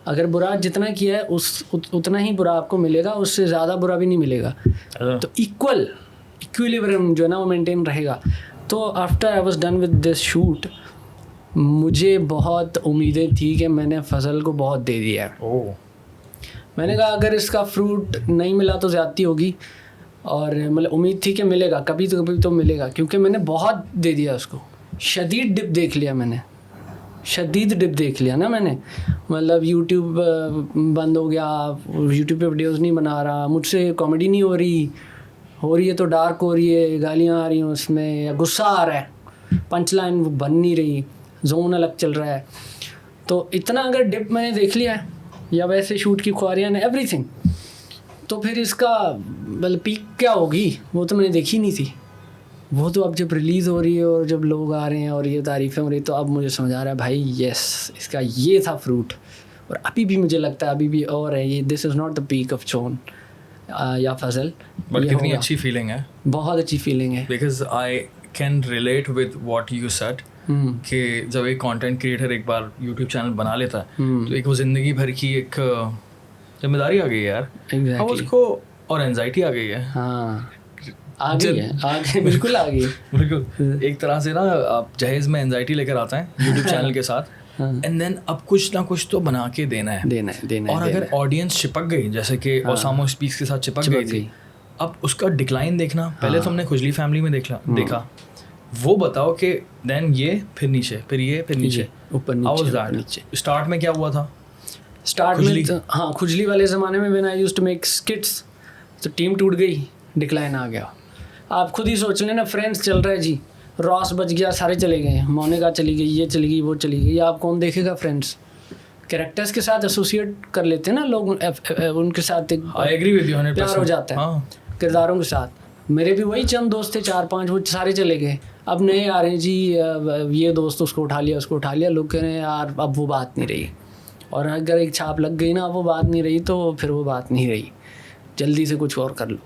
अगर बुरा जितना किया है उतना ही बुरा आपको मिलेगा, उससे ज़्यादा बुरा भी नहीं मिलेगा। तो इक्विलिब्रियम जो है ना वो मेंटेन रहेगा। तो after I was done with this shoot, मुझे बहुत उम्मीदें थी कि मैंने फजल को बहुत दे दिया है। मैंने कहा अगर इसका फ्रूट नहीं मिला तो ज़्यादती होगी, और मतलब उम्मीद थी कि मिलेगा, कभी तो मिलेगा, क्योंकि मैंने बहुत दे दिया उसको। शदीद डिप देख लिया मैंने, शदीद डिप देख लिया ना मैंने। मतलब यूट्यूब बंद हो गया, यूट्यूब पे वीडियोस नहीं बना रहा, मुझसे कॉमेडी नहीं हो रही है तो डार्क हो रही है, गालियाँ आ रही हैं उसमें, या गुस्सा आ रहा है, पंच लाइन बन नहीं रही, जोन अलग चल रहा है। तो इतना अगर डिप मैंने देख लिया है, या वैसे शूट की ख्वारियाँ ने एवरीथिंग, तो फिर इसका मतलब पीक क्या होगी वो तो मैंने देखी नहीं थी। वो तो अब जब रिलीज़ हो रही है और जब लोग आ रहे हैं और ये तारीफ़ें हो रही, तो अब मुझे समझ आ रहा है भाई यस, इसका ये था फ्रूट। और अभी भी मुझे लगता है अभी भी और है ये, this is not the peak of John या फजल। बट कितनी अच्छी फीलिंग है, बहुत अच्छी फीलिंग है। Because I can relate with what you said कि जब एक कंटेंट क्रिएटर एक बार यूट्यूब चैनल बना लेता है तो एक वो ज़िंदगी भर की एक जिम्मेदारी आ गई है यार। Exactly. उसको और एंजाइटी आ गई है। हाँ आ गई बिल्कुल आ गई। बिल्कुल एक तरह से ना आप जहेज में एंजाइटी लेकर आते हैं यूट्यूब चैनल के साथ, एंड देन अब कुछ ना कुछ तो बना के देना है। और अगर ऑडियंस चिपक गई, जैसे कि ओसामा स्पीक्स के साथ चिपक गई थी, अब उसका डिक्लाइन देखना। पहले तो हमने खुजली फैमिली में देखा, वो बताओ कि देन ये फिर नीचे, फिर ये फिर नीचे, ऊपर नीचे। स्टार्ट में क्या हुआ था? स्टार्ट में हाँ, खुजली वाले ज़माने में when I used to make skits, तो टीम टूट गई, डिक्लाइन आ गया। आप खुद ही सोच लेना, फ्रेंड्स चल रहा है जी, रॉस बच गया, सारे चले गए, मोनिका चली गई, ये चली गई, वो चली गई, आप कौन देखेगा? फ्रेंड्स कैरेक्टर्स के साथ एसोसिएट कर लेते हैं ना लोग, उनके साथ एक आई एग्री विद यू 100% प्यार हो जाता है किरदारों के साथ। मेरे भी वही चंद दोस्त थे 4-5, वो सारे चले गए, अब नए आ रहे हैं जी, ये दोस्त उसको उठा लिया, उसको उठा लिया, लोग कह रहे हैं यार अब वो बात नहीं रही। और अगर एक छाप लग गई ना, वो बात नहीं रही, तो फिर वो बात नहीं रही, जल्दी से कुछ और कर लो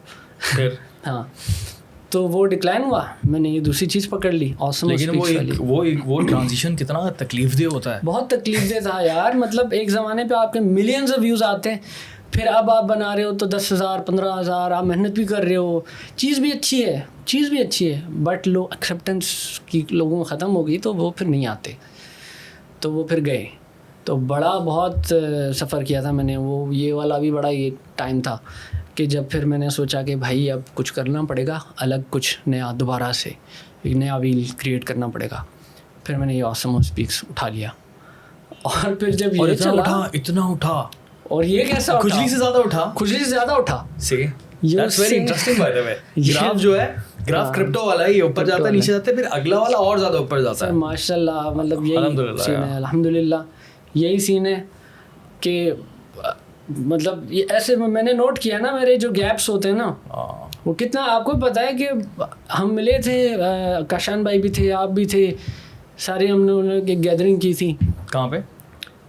फिर। हाँ, तो वो डिक्लाइन हुआ, मैंने ये दूसरी चीज़ पकड़ ली, ऑसम। लेकिन वो ट्रांजिशन कितना तकलीफदेह होता है। बहुत तकलीफदेह था यार। मतलब एक ज़माने पे आपके मिलियंस ऑफ व्यूज़ आते हैं, फिर अब आप बना रहे हो तो 10,000 15,000, आप मेहनत भी कर रहे हो, चीज़ भी अच्छी है, बट लोग एक्सेप्टेंस की लोगों में ख़त्म हो गई, तो वो फिर नहीं आते, तो वो फिर गए। तो बड़ा बहुत सफ़र किया था मैंने, वो ये वाला भी बड़ा ये टाइम था कि जब फिर मैंने सोचा कि भाई अब कुछ करना पड़ेगा, अलग कुछ नया, दोबारा से एक नया व्हील क्रिएट करना पड़ेगा। फिर मैंने ये ऑसम स्पीक्स उठा लिया, और फिर जब ये इतना उठा, और ये कैसा उठा? खुजली से ज़्यादा उठा। That's very interesting by the way. Graph जो है, ग्राफ क्रिप्टो वाला है, ये ऊपर जाता है, नीचे जाता है, फिर अगला वाला और ज़्यादा ऊपर जाता है। माशाल्लाह, मतलब यही सीन है, अल्हम्दुलिल्लाह यही सीन है कि मतलब ये ऐसे मैंने नोट किया ना, मेरे जो गैप्स होते हैं ना, वो कितना, आपको पता है कि हम मिले थे, काशान भाई भी थे, आप भी थे, सारे हमने एक गैदरिंग की थी। कहाँ पे?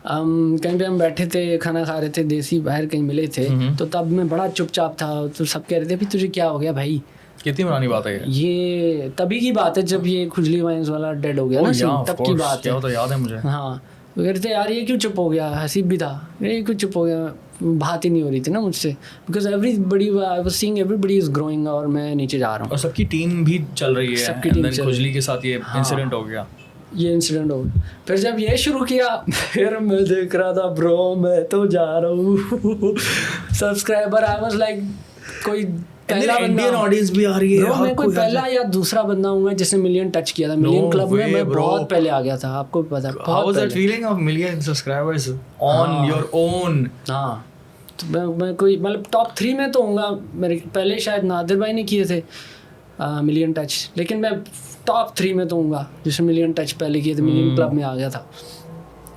कहीं पे हम बैठे थे, खाना खा रहे थे, देसी बाहर कहीं मिले थे, तो तब मैं बड़ा चुपचाप था, तो सब कह रहे थे भाई तुझे क्या हो गया भाई? कितनी पुरानी बात है ये? तभी की बात है जब ये खुजली वाइन्स वाला डेड हो गया ना, तब की बात है, तो याद है मुझे। हाँ, वो कह रहे थे यार ये क्यों चुप हो गया, हसीब भी था, ये क्यों चुप हो गया, बात ही नहीं हो रही थी ना मुझसे, because everybody I was seeing everybody is growing और मैं नीचे जा रहा हूँ और सबकी टीम भी चल रही है, सबकी टीम चल खुजली के साथ ये इंसिडेंट हो गया। ये इंसिडेंट हो गया। फिर जब ये शुरू किया फिर मैं देख रहा था ब्रो मैं तो जा रहा हूँ सब्सक्राइबर आई वाज लाइक कोई पहला इंडियन ऑडियंस भी आ रही है, ब्रो मैं कोई पहला या दूसरा बंदा हूँ जिसने मिलियन टच किया था, मिलियन क्लब में मैं बहुत पहले आ गया था, आपको भी पता है। How was that feeling of million subscribers on your own? हाँ तो मैं कोई मतलब टॉप 3 में तो होऊंगा, मेरे पहले शायद नादिर भाई ने किए थे मिलियन टच, लेकिन मैं टॉप 3 में तो होऊंगा जिसने मिलियन टच पहले किए थे, मिलियन क्लब में आ गया था।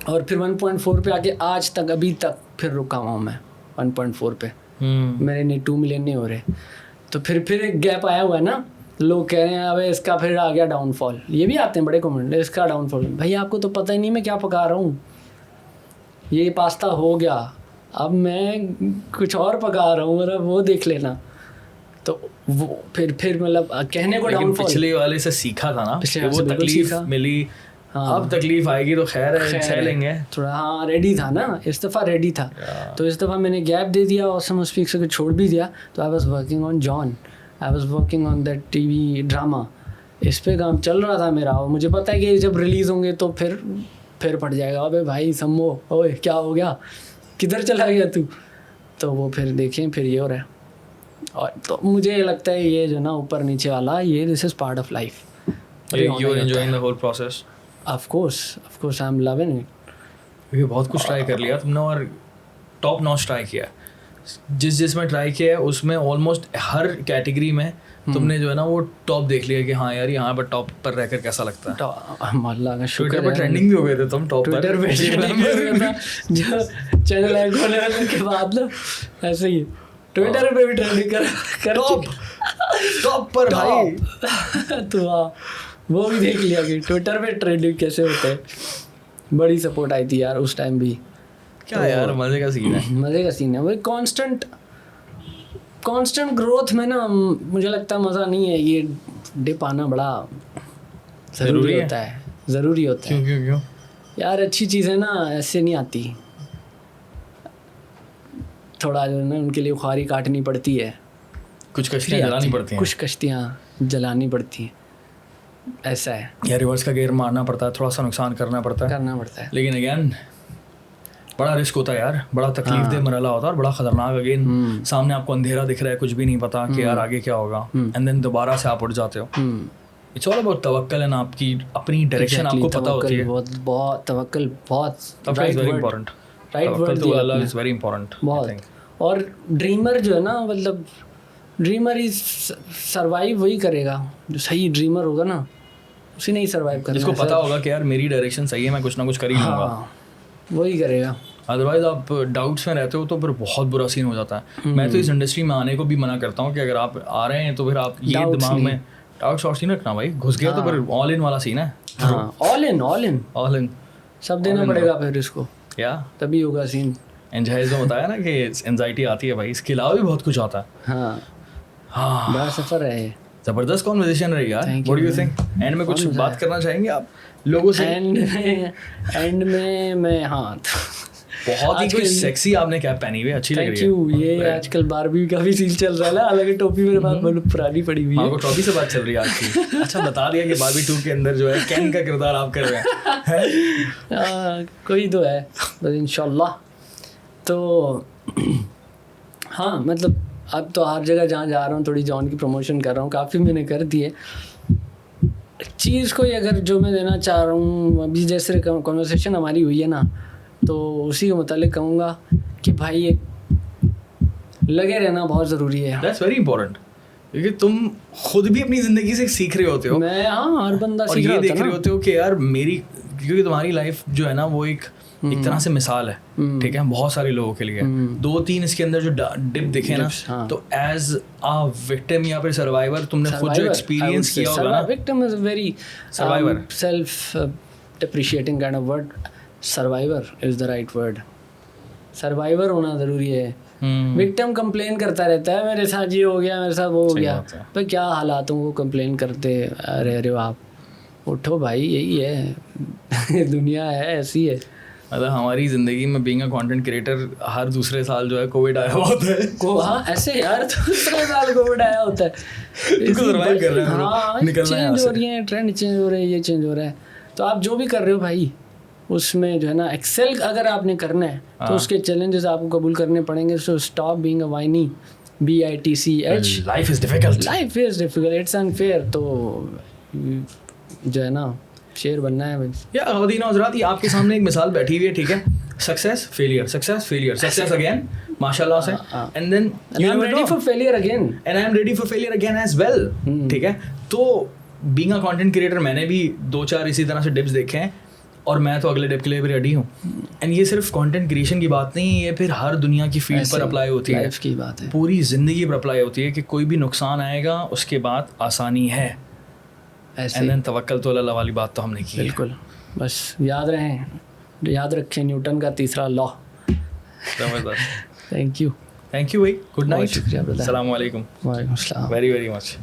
और फिर 1.4 पे आके आज तक अभी तक फिर रुका हुआ हूँ मैं 1.4 पे, मेरे नहीं 2 मिलियन नहीं हो रहे। तो फिर एक गैप आया हुआ है ना, लोग कह रहे हैं अबे इसका फिर आ गया डाउनफॉल, ये भी आते हैं बड़े कमेंट, इसका डाउनफॉल। भाई आपको तो पता ही नहीं मैं क्या पका रहा हूँ, ये पास्ता हो गया अब मैं कुछ और पका रहा हूँ, मतलब वो देख लेना। तो वो फिर मतलब कहने को डाउनफॉल, पिछले वाले से सीखा था ना कि वो तकलीफ मिली, अब तकलीफ आएगी तो खैर है, सह लेंगे थोड़ा। हाँ रेडी था ना, इस दफ़ा रेडी था, तो इस दफ़ा मैंने गैप दे दिया और सम स्पीक से छोड़ भी दिया। तो I was working on John, I was working on that TV drama, इस पे काम चल रहा था मेरा। और मुझे पता है कि जब रिलीज़ होंगे तो फिर पड़ जाएगा, अबे भाई सम्मो ओए क्या हो गया, किधर चला गया तू। तो वो फिर देखें फिर ये हो रहा है। और तो मुझे लगता है ये जो ना ऊपर नीचे वाला ये this is part of life. You are enjoying the whole process? Of course I am loving it. ये बहुत कुछ ट्राई कर लिया तुमने और टॉप नॉच ट्राई किया। जिसमें ट्राई किया है उसमें ऑलमोस्ट हर कैटेगरी में तुमने जो है ना वो टॉप देख लिया कि हाँ यार यहाँ पर टॉप पर रहकर कैसा लगता है। अल्लाह का शुक्र ट्विटर पर ट्रेंडिंग भी हो गए थे तुम टॉप पर, ट्विटर पे ट्रेंडिंग भी हो गया था जो चैनल हैक होने के बाद ना, ऐसे ही ट्विटर पे भी ट्रेंडिंग कर टॉप पर भाई। तो हाँ वो भी देख लिया कि ट्विटर पे ट्रेंडिंग कैसे होता है। बड़ी सपोर्ट आई थी यार उस टाइम भी। क्या यार मजे का सीन है, मजे का सीन है। वही कांस्टेंट ग्रोथ में ना मुझे लगता है मज़ा नहीं है, ये डिप आना बड़ा ज़रूरी होता है, ज़रूरी होता है। क्यों यार अच्छी चीज़ें ना ऐसे नहीं आती, थोड़ा जो है ना उनके लिए खुआरी काटनी पड़ती है, कुछ कश्तियाँ जलानी पड़ती हैं, कुछ कश्तियाँ जलानी पड़ती हैं, ऐसा है। या रिवर्स का गियर मारना पड़ता है, थोड़ा सा नुकसान करना पड़ता है। लेकिन अगेन बड़ा रिस्क होता है यार, बड़ा तकलीफदेह मरहला होता है और बड़ा खतरनाक। अगेन सामने आपको अंधेरा दिख रहा है, कुछ भी नहीं पता कि यार आगे क्या होगा, एंड देन दोबारा से आप उठ जाते हो। इट्स ऑल अबाउट तवक्कल एंड आपकी अपनी डायरेक्शन आपको पता होती है। बहुत तवक्कल, बहुत राइट वर्ड, राइट वर्ड तो अल्लाह इज वेरी इंपॉर्टेंट बहुत। और ड्रीमर जो है ना, मतलब ड्रीमर ही सर्वाइव वही करेगा जो सही ड्रीमर होगा ना, उसी नहीं सर्वाइव करना, जिसको पता होगा कि यार मेरी डायरेक्शन सही है, मैं कुछ ना कुछ कर ही लूँगा, वही करेगा। अदरवाइज आप डाउट्स में रहते हो तो फिर बहुत बुरा सीन हो जाता है। मैं तो इस इंडस्ट्री में आने को भी मना करता हूँ कि अगर आप आ रहे हैं तो फिर आप ये दिमाग में डाउट्स और सीन रखना भाई, घुस गया तो फिर ऑल इन वाला सीन है। ऑल इन सब देना पड़ेगा फिर इसको, या तभी होगा सीन। एंजाइज जो बताया ना कि एंजाइटी आती है भाई, इसके अलावा भी बहुत कुछ आता है। हाँ बड़ा सफर है, जबरदस्त कॉन्वर्सेशन रही यार। What do you think? And में कुछ बात करना चाहेंगे आप लोगों से? एंड में मैं हाँ बहुत ही कुछ सेक्सी आपने कैप पहनी हुई है, अच्छी लग रही है। Thank you. ये आजकल बारबी का भी सील चल रहा है ना, हालांकि टोपी मेरे पास बहुत पुरानी पड़ी हुई है। हाँ टॉपी से बात चल रही है आपकी। अच्छा बता दिया कि बारबी 2 के अंदर जो है कैन का किरदार आप कर रहे हैं। कोई तो है बस इंशाल्लाह। तो हाँ मतलब अब तो हर जगह जहाँ जा रहा हूँ थोड़ी जॉन की प्रमोशन कर रहा हूँ, काफ़ी मैंने कर दी है चीज़ को। अगर जो मैं देना चाह रहा हूँ अभी, जैसे कॉन्वर्सेशन हमारी हुई है ना, तो उसी के मुतालिक कहूँगा कि भाई एक लगे रहना बहुत ज़रूरी है। दैट्स वेरी इंपॉर्टेंट, क्योंकि तुम खुद भी अपनी ज़िंदगी से सीख रहे होते हो। मैं हाँ हर बंदा सीख रहा होता है, देख रहे होते हो कि यार मेरी, क्योंकि तुम्हारी लाइफ जो है ना वो एक तरह से मिसाल है, ठीक है, बहुत सारे लोगों के लिए। 2-3 इसके अंदर जो डिप दिखे ना, तो एज अ विक्टिम या फिर सर्वाइवर तुमने खुद जो एक्सपीरियंस किया होगा ना, victim is very survivor, self depreciating kind of word. Survivor is the right word. Survivor होना ज़रूरी है। विक्टिम कंप्लेन करता रहता है मेरे साथ ये हो गया, मेरे साथ वो हो गया, तो क्या हालातों को कंप्लेन करते रह रहे हो आप? उठो भाई, यही है दुनिया है, ऐसी है। मतलब हमारी ज़िंदगी में बीइंग अ कंटेंट क्रिएटर हर दूसरे साल जो है कोविड आया हुआ होता है। हाँ ऐसे यार दूसरे साल कोविड आया होता है, सर्वाइव कर रहे हैं हम लोग, हाँ निकलना है यहाँ चेंज हो से। रही है, ट्रेंड चेंज हो रहे हैं, ये चेंज हो रहा है। तो आप जो भी कर रहे हो भाई उसमें जो है ना एक्सेल अगर आपने करना है तो उसके चैलेंजेस आपको कबूल करने पड़ेंगे। So stop being a whiny, BITCH। Life is difficult. Life is difficult, it's unfair. तो जो है ना शेर बनना है भाई। या खवातीन और हज़रात, ये आपके सामने एक मिसाल बैठी हुई है, ठीक है? Success failure, success failure, success again माशाल्लाह से, and then And I'm ready for failure again. And I am ready for failure again as well, ठीक है? तो बीइंग अ कंटेंट क्रिएटर मैंने भी 2-4 इसी तरह से डिप्स देखे हैं और मैं तो अगले डिप के लिए भी रेडी हूँ। एंड ये सिर्फ कंटेंट क्रिएशन की बात नहीं, ये फिर हर दुनिया की फील्ड पर अप्लाई होती है, लाइफ की बात है, पूरी ज़िंदगी पर अप्लाई होती है कि कोई भी नुकसान आएगा उसके बाद आसानी है। ऐसे एंड देन तवक्कल तो अल्लाह वाली बात तो हमने की है। बिल्कुल। बस याद रखें न्यूटन का तीसरा लॉ। समझदार। थैंक यू थैंक यू भाई, गुड बहुत नाइट, शुक्रिया brother। अस्सलाम वालेकुम, वालेकुम अस्सलाम। Very very much.